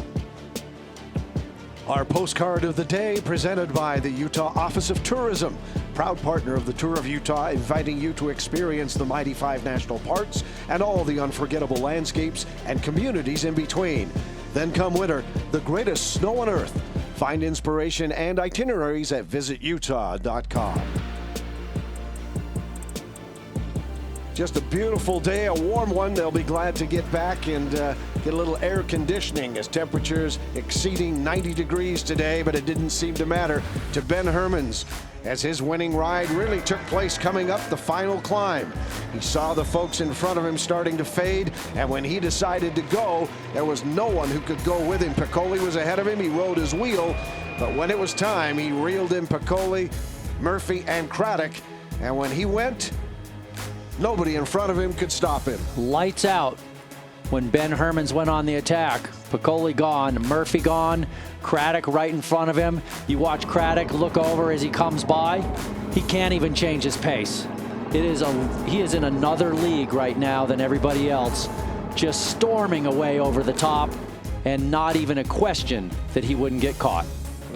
Our postcard of the day presented by the Utah Office of Tourism, proud partner of the Tour of Utah, inviting you to experience the mighty 5 national parks and all the unforgettable landscapes and communities in between. Then come winter, the greatest snow on earth. Find inspiration and itineraries at visitutah.com. Just a beautiful day, a warm one. They'll be glad to get back and get a little air conditioning as temperatures exceeding 90 degrees today, but it didn't seem to matter to Ben Hermans as his winning ride really took place coming up the final climb. He saw the folks in front of him starting to fade, and when he decided to go, there was no one who could go with him. Piccoli was ahead of him. He rode his wheel, but when it was time, he reeled in Piccoli, Murphy, and Craddock, and when he went, nobody in front of him could stop him. Lights out when Ben Hermans went on the attack. Piccoli gone, Murphy gone, Craddock right in front of him. You watch Craddock look over as he comes by. He can't even change his pace. He is in another league right now than everybody else, just storming away over the top, and not even a question that he wouldn't get caught.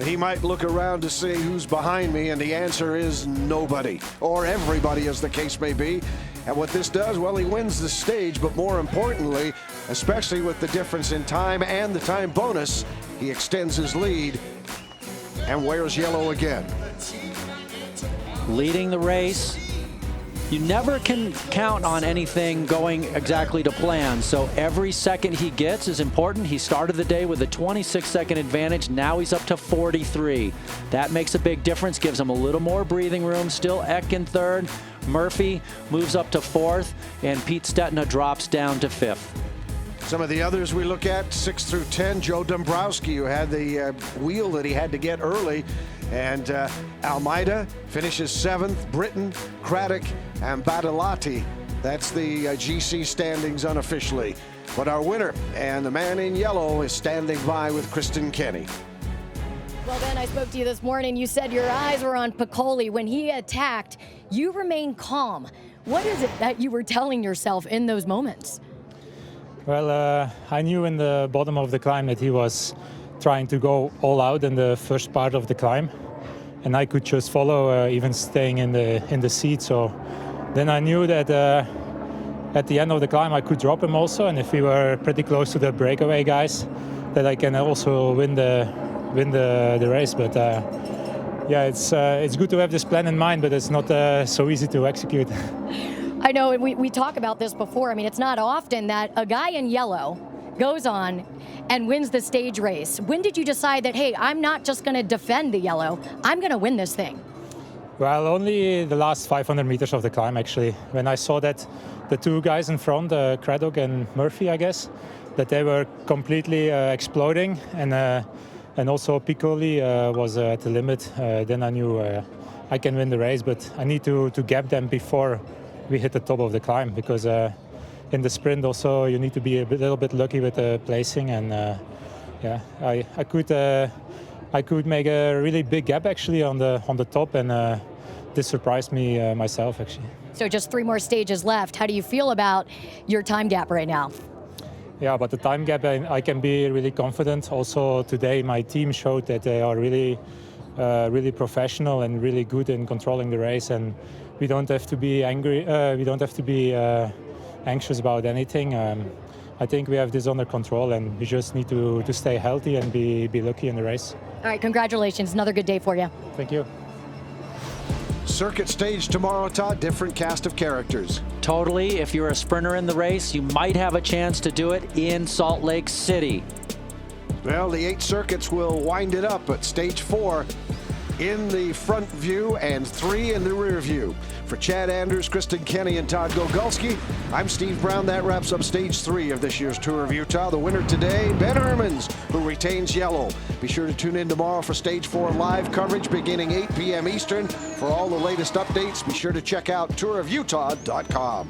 He might look around to see who's behind me, and the answer is nobody, or everybody as the case may be. And what this does, well, he wins the stage, but more importantly, especially with the difference in time and the time bonus, he extends his lead and wears yellow again. Leading the race. You never can count on anything going exactly to plan, so every second he gets is important. He started the day with a 26-second advantage. Now he's up to 43. That makes a big difference, gives him a little more breathing room. Still Eck in third. Murphy moves up to fourth, and Pete Stetina drops down to fifth. Some of the others we look at, 6 through 10, Joe Dombrowski, who had the wheel that he had to get early, and Almeida finishes 7th, Britton, Craddock, and Badalati. That's the GC standings unofficially. But our winner and the man in yellow is standing by with Kristen Kenny. Well, Ben, I spoke to you this morning. You said your eyes were on Piccoli. When he attacked, you remained calm. What is it that you were telling yourself in those moments? Well, I knew in the bottom of the climb that he was trying to go all out in the first part of the climb, and I could just follow, even staying in the seat. So then I knew that at the end of the climb I could drop him also, and if we were pretty close to the breakaway guys, that I can also win the race. But yeah, it's good to have this plan in mind, but it's not so easy to execute. I know, and we talk about this before. I mean, it's not often that a guy in yellow goes on and wins the stage race. When did you decide that, hey, I'm not just going to defend the yellow, I'm going to win this thing? Well, only the last 500 meters of the climb, actually. When I saw that the two guys in front, Craddock and Murphy, I guess, that they were completely exploding, and also Piccoli was at the limit, then I knew I can win the race, but I need to gap them before we hit the top of the climb, because in the sprint also you need to be a little bit lucky with the placing, and yeah, I could make a really big gap actually on the top, and this surprised me myself actually. So just 3 more stages left. How do you feel about your time gap right now? Yeah, but the time gap, I can be really confident. Also today, my team showed that they are really professional and really good in controlling the race, and we don't have to be angry. We don't have to be anxious about anything. I think we have this under control, and we just need to stay healthy and be lucky in the race. All right, congratulations. Another good day for you. Thank you. Circuit stage tomorrow, Todd. Different cast of characters. Totally. If you're a sprinter in the race, you might have a chance to do it in Salt Lake City. Well, the 8 circuits will wind it up, but stage 4 in the front view and 3 in the rear view. For Chad Anders, Kristen Kenny, and Todd Gogulski, I'm Steve Brown. That wraps up stage 3 of this year's Tour of Utah. The winner today, Ben Hermans, who retains yellow. Be sure to tune in tomorrow for stage 4 live coverage beginning 8 p.m. Eastern. For all the latest updates, be sure to check out tourofutah.com.